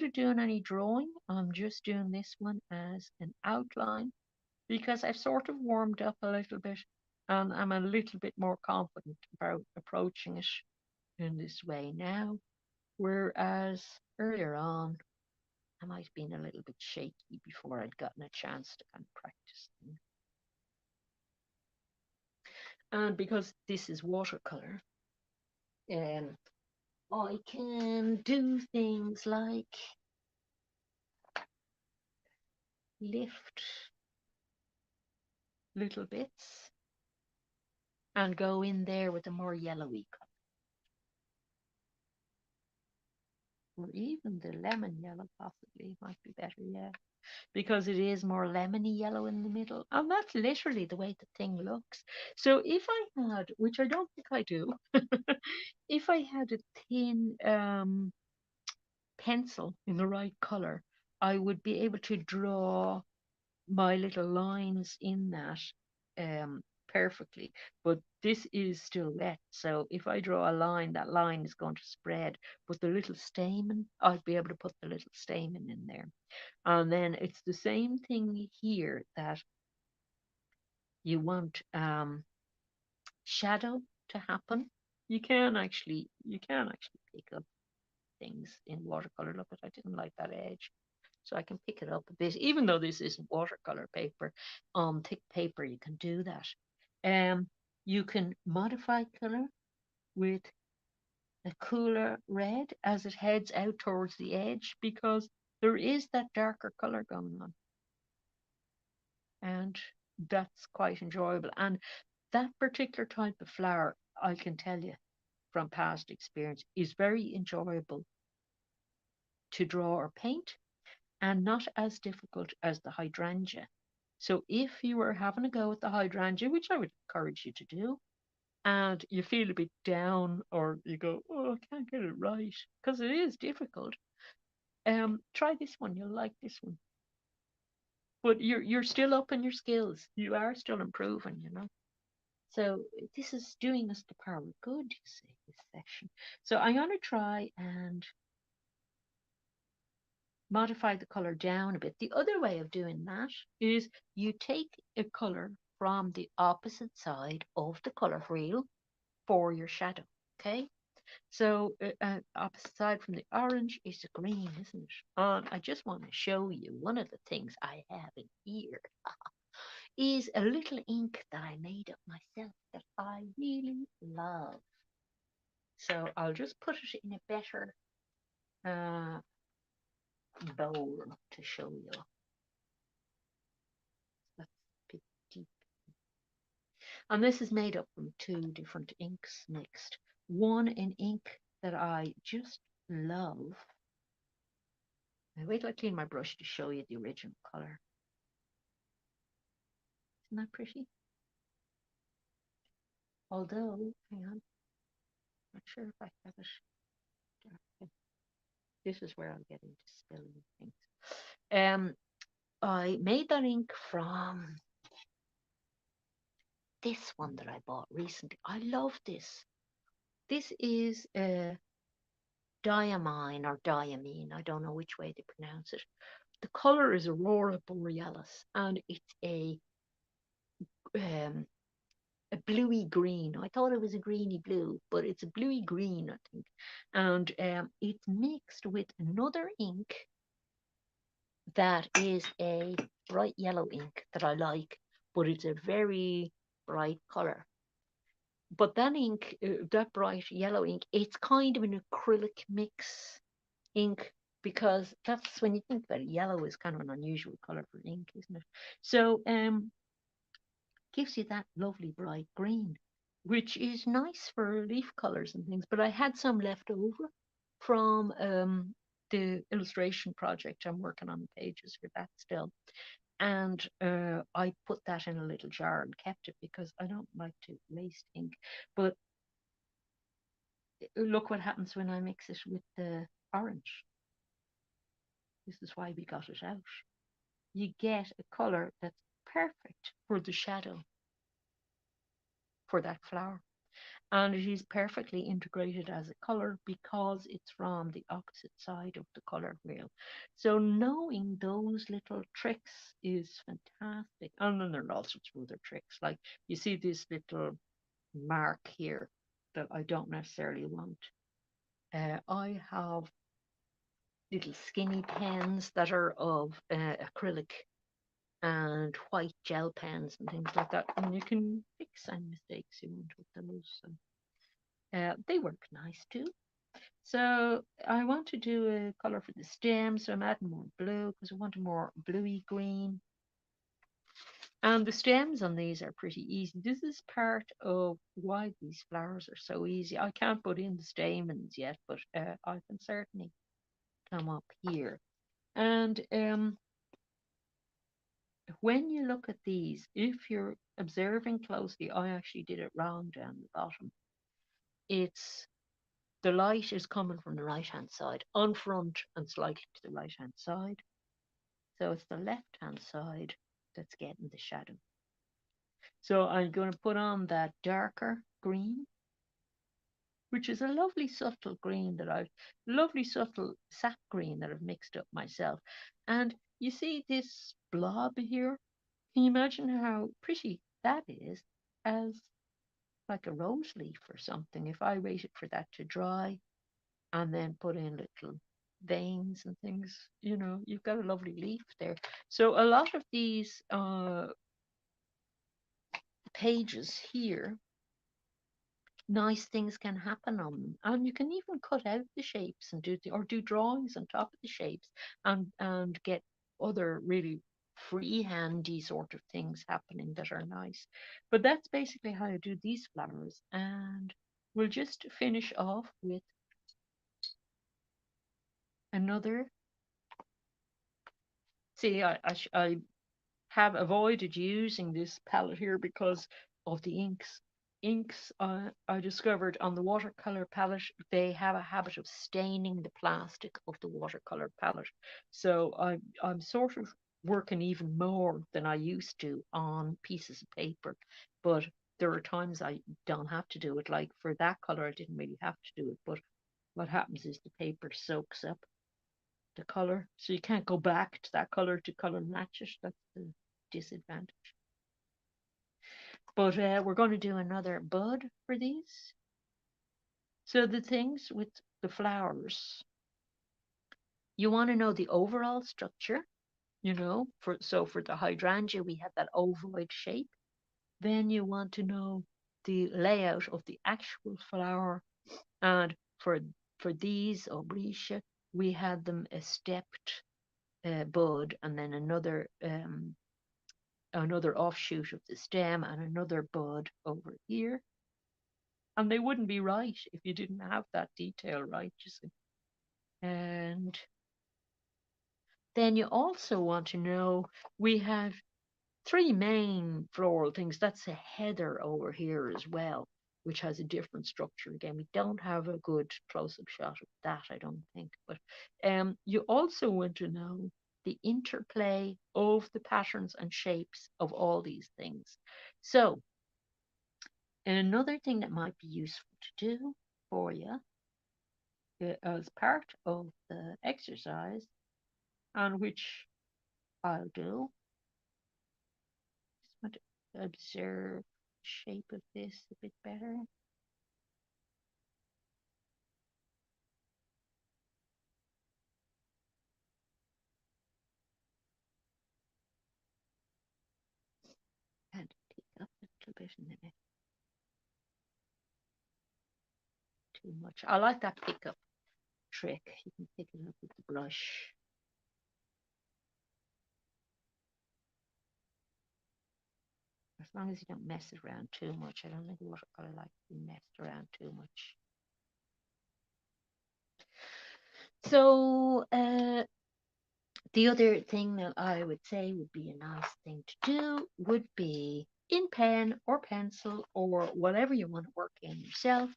of doing any drawing, I'm just doing this one as an outline, because I've sort of warmed up a little bit and I'm a little bit more confident about approaching it in this way now. Whereas earlier on, I might have been a little bit shaky before I'd gotten a chance to kind of practice things. And because this is watercolor, um, I can do things like lift little bits and go in there with a more yellowy color. Or even the lemon yellow possibly might be better, yeah. Because it is more lemony yellow in the middle. And that's literally the way the thing looks. So if I had, which I don't think I do, if I had a thin pencil in the right color, I would be able to draw my little lines in that perfectly. But this is still wet, so if I draw a line, that line is going to spread. But the little stamen, I'd be able to put the little stamen in there. And then it's the same thing here, that you want shadow to happen. You can actually pick up things in watercolor. Look, I didn't like that edge. So I can pick it up a bit, even though this isn't watercolor paper. On thick paper, you can do that. Um, you can modify color with a cooler red as it heads out towards the edge, because there is that darker color going on, and that's quite enjoyable. And that particular type of flower, I can tell you from past experience, is very enjoyable to draw or paint, and not as difficult as the hydrangea. So if you were having a go at the hydrangea, which I would encourage you to do, and you feel a bit down or you go, oh, I can't get it right, because it is difficult, try this one. You'll like this one. But you're still up in your skills. You are still improving, you know. So this is doing us the power of good, you see, this session. So I'm going to try and modify the color down a bit. The other way of doing that is you take a color from the opposite side of the color wheel for your shadow. Okay, so opposite side from the orange is the green, isn't it? And I just want to show you one of the things I have in here is a little ink that I made up myself that I really love. So I'll just put it in a better uh, bowl to show you. That's a bit deep. And this is made up from two different inks mixed. One in ink that I just love. Now wait till I clean my brush to show you the original colour. Isn't that pretty? Although, hang on, not sure if I have it. This is where I'll get into spilling things. I made that ink from this one that I bought recently. I love this. This is diamine or diamine. I don't know which way they pronounce it. The color is Aurora Borealis, and it's um, a bluey green. I thought it was a greeny blue, but it's a bluey green, I think. And it's mixed with another ink that is a bright yellow ink that I like, but it's a very bright color. But that ink, that bright yellow ink, it's kind of an acrylic mix ink, because that's when you think about it, yellow is kind of an unusual color for ink, isn't it? So gives you that lovely bright green, which is nice for leaf colors and things. But I had some left over from the illustration project. I'm working on the pages for that still. And I put that in a little jar and kept it because I don't like to waste ink. But look what happens when I mix it with the orange. This is why we got it out. You get a color that's perfect for the shadow for that flower. And it is perfectly integrated as a color because it's from the opposite side of the color wheel. So knowing those little tricks is fantastic. And then there are all sorts of other tricks. Like you see this little mark here that I don't necessarily want. I have little skinny pens that are of acrylic and white gel pens and things like that. And you can fix any mistakes you want with those. So, they work nice too. So I want to do a color for the stem, so I'm adding more blue because I want a more bluey green. And the stems on these are pretty easy. This is part of why these flowers are so easy. I can't put in the stamens yet, but I can certainly come up here. And when you look at these, if you're observing closely, I actually did it wrong down the bottom. It's the light is coming from the right hand side, on front and slightly to the right hand side. So it's the left hand side that's getting the shadow. So I'm going to put on that darker green, which is a lovely subtle green that lovely subtle sap green that I've mixed up myself. And you see this blob here? Can you imagine how pretty that is as like a rose leaf or something? If I waited for that to dry and then put in little veins and things, you've got a lovely leaf there. So a lot of these pages here, nice things can happen on them, and you can even cut out the shapes and do drawings on top of the shapes and get other really freehandy sort of things happening that are nice. But that's basically how I do these flowers, and we'll just finish off with Another, see, I have avoided using this palette here because of the inks. Inks, I discovered on the watercolor palette, they have a habit of staining the plastic of the watercolor palette. So I'm sort of working even more than I used to on pieces of paper. But there are times I don't have to do it. Like for that color, I didn't really have to do it. But what happens is the paper soaks up the color, so you can't go back to that color to color match it. That's the disadvantage. But we're going to do another bud for these. So the things with the flowers, you want to know the overall structure. For the hydrangea, we have that ovoid shape. Then you want to know the layout of the actual flower, and for these obrisha, we had them a stepped bud, and then another offshoot of the stem, and another bud over here. And they wouldn't be right if you didn't have that detail right, you see. And then you also want to know we have three main floral things. That's a heather over here as well, which has a different structure. Again, we don't have a good close-up shot of that, I don't think. But you also want to know the interplay of the patterns and shapes of all these things. So another thing that might be useful to do for you as part of the exercise, and which I'll do, just want to observe the shape of this a bit better. And pick up a little bit in the too much. I like that pickup trick. You can pick it up with the brush. As long as you don't mess it around too much. I don't think watercolor like to be messed around too much. So the other thing that I would say would be a nice thing to do would be in pen or pencil or whatever you want to work in yourself,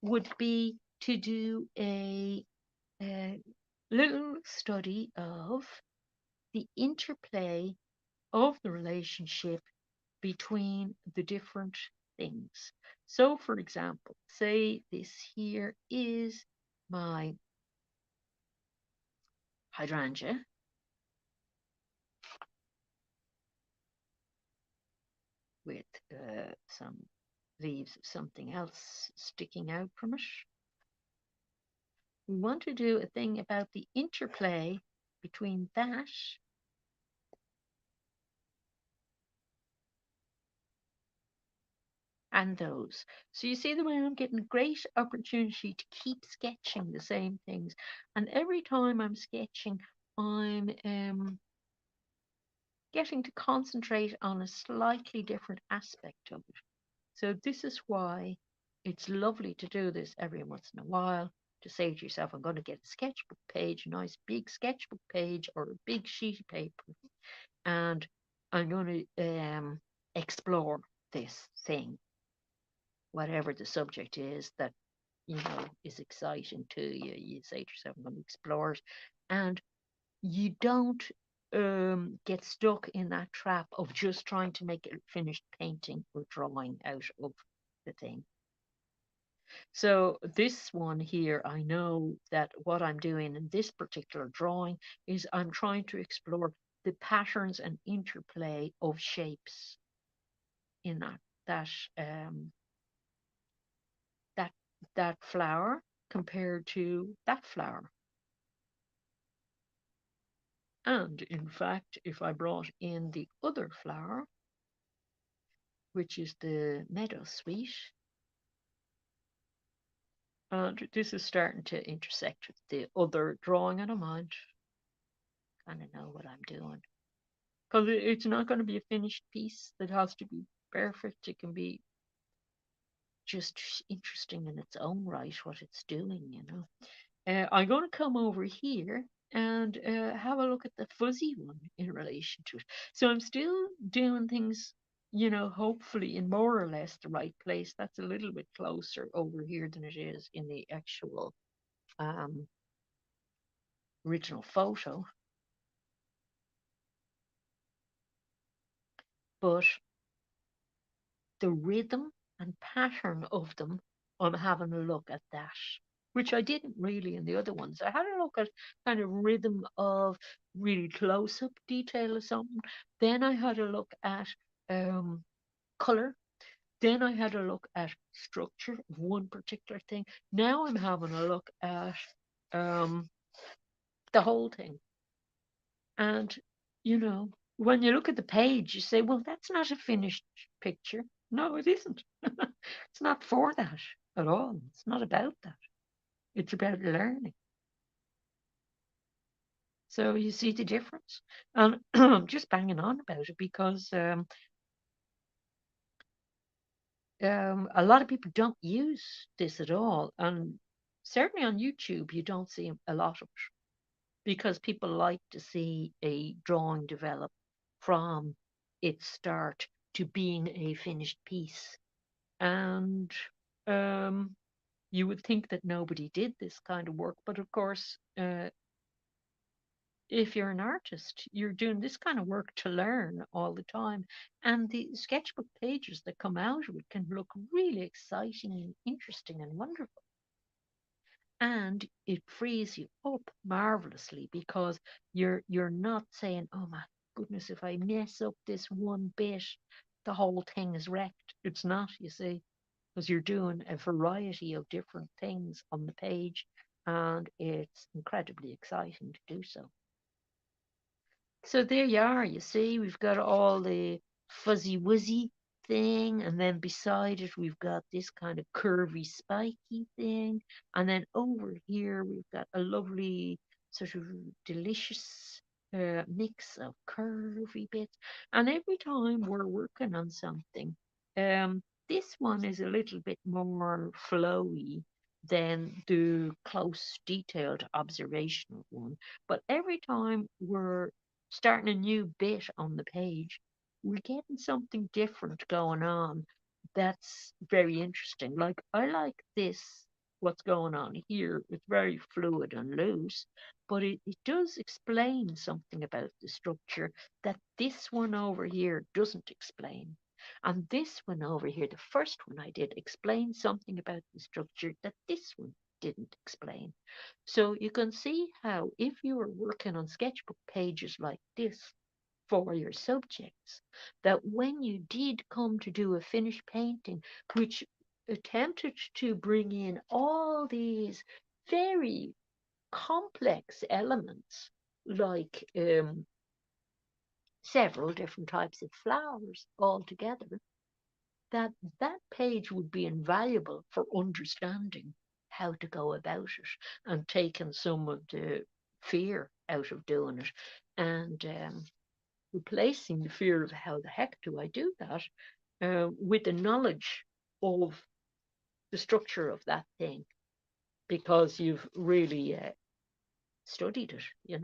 would be to do a little study of the interplay of the relationship between the different things. So, for example, say this here is my hydrangea, with some leaves of something else sticking out from it. We want to do a thing about the interplay between that and those. So you see the way I'm getting a great opportunity to keep sketching the same things. And every time I'm sketching, I'm getting to concentrate on a slightly different aspect of it. So this is why it's lovely to do this every once in a while, to say to yourself, I'm going to get a sketchbook page, a nice big sketchbook page or a big sheet of paper, and I'm going to explore this thing, whatever the subject is that is exciting to you. You say to yourself, I'm going to explore it, and you don't get stuck in that trap of just trying to make a finished painting or drawing out of the thing. So this one here, I know that what I'm doing in this particular drawing is I'm trying to explore the patterns and interplay of shapes in that um, that that flower compared to that flower. And in fact, if I brought in the other flower, which is the meadowsweet, and this is starting to intersect with the other drawing, and I might kind of know what I'm doing. Because it's not going to be a finished piece that has to be perfect. It can be just interesting in its own right what it's doing. I'm going to come over here and have a look at the fuzzy one in relation to it. So I'm still doing things, hopefully in more or less the right place. That's a little bit closer over here than it is in the actual um, original photo. But the rhythm and pattern of them, I'm having a look at that, which I didn't really in the other ones. I had a look at kind of rhythm of really close up detail or something. Then I had a look at um, color. Then I had a look at structure of one particular thing. Now I'm having a look at um, the whole thing. And, when you look at the page, you say, well, that's not a finished picture. No, it isn't. It's not for that at all. It's not about that. It's about learning. So you see the difference. And I'm just banging on about it because a lot of people don't use this at all. And certainly on YouTube, you don't see a lot of it because people like to see a drawing develop from its start to being a finished piece. And um, you would think that nobody did this kind of work, but of course, if you're an artist, you're doing this kind of work to learn all the time. And the sketchbook pages that come out of it can look really exciting and interesting and wonderful. And it frees you up marvelously because you're not saying, oh my goodness, if I mess up this one bit, the whole thing is wrecked. It's not, you see, because you're doing a variety of different things on the page, and it's incredibly exciting to do so. So there you are. You see, we've got all the fuzzy wuzzy thing, and then beside it, we've got this kind of curvy, spiky thing. And then over here, we've got a lovely, sort of delicious mix of curvy bits. And every time we're working on something, this one is a little bit more flowy than the close, detailed observational one. But every time we're starting a new bit on the page, we're getting something different going on that's very interesting. Like, I like this, what's going on here. It's very fluid and loose, but it does explain something about the structure that this one over here doesn't explain. And this one over here, the first one I did, explained something about the structure that this one didn't explain. So you can see how, if you were working on sketchbook pages like this for your subjects, that when you did come to do a finished painting, which attempted to bring in all these very complex elements, like several different types of flowers all together, that that page would be invaluable for understanding how to go about it and taking some of the fear out of doing it, and replacing the fear of how the heck do I do that with the knowledge of the structure of that thing, because you've really studied it,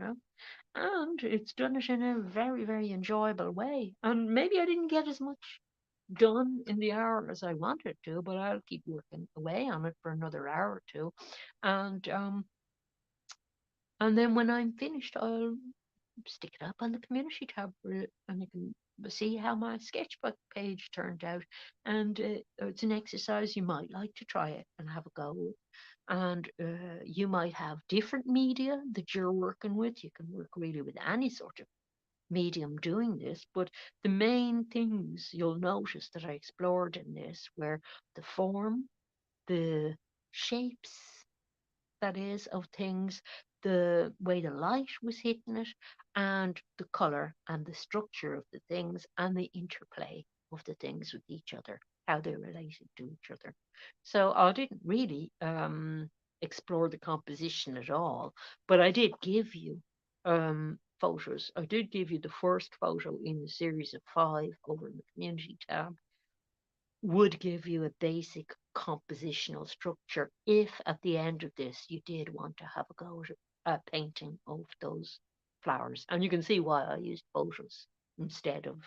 and it's done it in a very, very enjoyable way. And maybe I didn't get as much done in the hour as I wanted to, but I'll keep working away on it for another hour or two. And and then when I'm finished, I'll stick it up on the community tab and you can see how my sketchbook page turned out. And it's an exercise you might like to try it and have a go with. And you might have different media that you're working with. You can work really with any sort of medium doing this, but the main things you'll notice that I explored in this were the form, the shapes, that is, of things, the way the light was hitting it, and the color and the structure of the things, and the interplay of the things with each other, how they related to each other. So I didn't really explore the composition at all, but I did give you photos. I did give you the first photo in the series of 5 over in the community tab, would give you a basic compositional structure if at the end of this you did want to have a go at a painting of those flowers. And you can see why I used photos instead of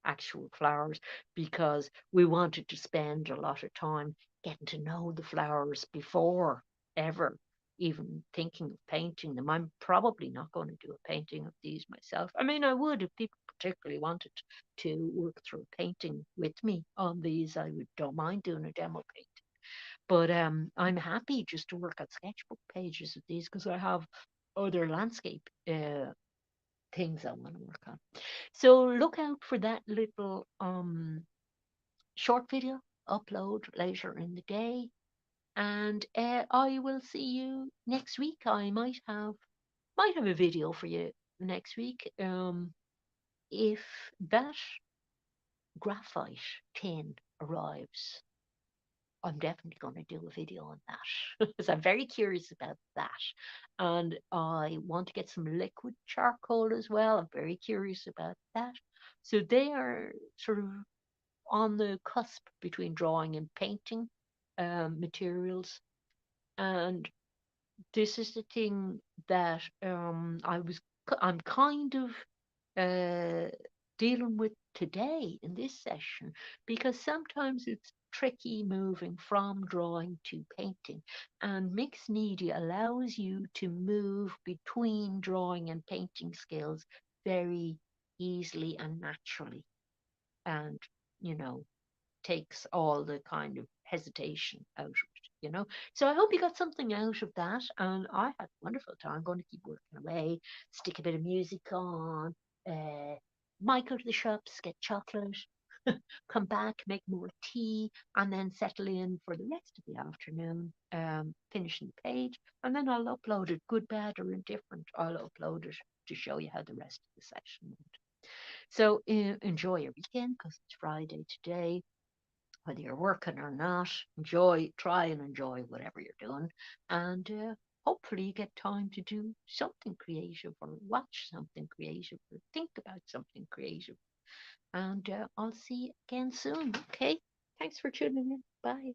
actual flowers, because we wanted to spend a lot of time getting to know the flowers before ever even thinking of painting them. I'm probably not going to do a painting of these myself. I mean, I would if people particularly wanted to work through a painting with me on these. I would don't mind doing a demo painting. But I'm happy just to work at sketchbook pages of these because I have other landscape things I want to work on. So look out for that little short video upload later in the day, and I will see you next week. I might have a video for you next week. If that graphite tin arrives, I'm definitely going to do a video on that because I'm very curious about that. And I want to get some liquid charcoal as well. I'm very curious about that. So they are sort of on the cusp between drawing and painting materials. And this is the thing that I'm kind of uh, dealing with today in this session, because sometimes it's tricky moving from drawing to painting, and mixed media allows you to move between drawing and painting skills very easily and naturally, and you know takes all the kind of hesitation out of it. So I hope you got something out of that. And I had a wonderful time. I'm going to keep working away, stick a bit of music on, uh, might go to the shops, get chocolate, come back, make more tea, and then settle in for the rest of the afternoon, finishing the page. And then I'll upload it, good, bad, or indifferent. I'll upload it to show you how the rest of the session went. So enjoy your weekend because it's Friday today, whether you're working or not. Try and enjoy whatever you're doing, and hopefully you get time to do something creative or watch something creative or think about something creative. And I'll see you again soon. Okay. Thanks for tuning in. Bye.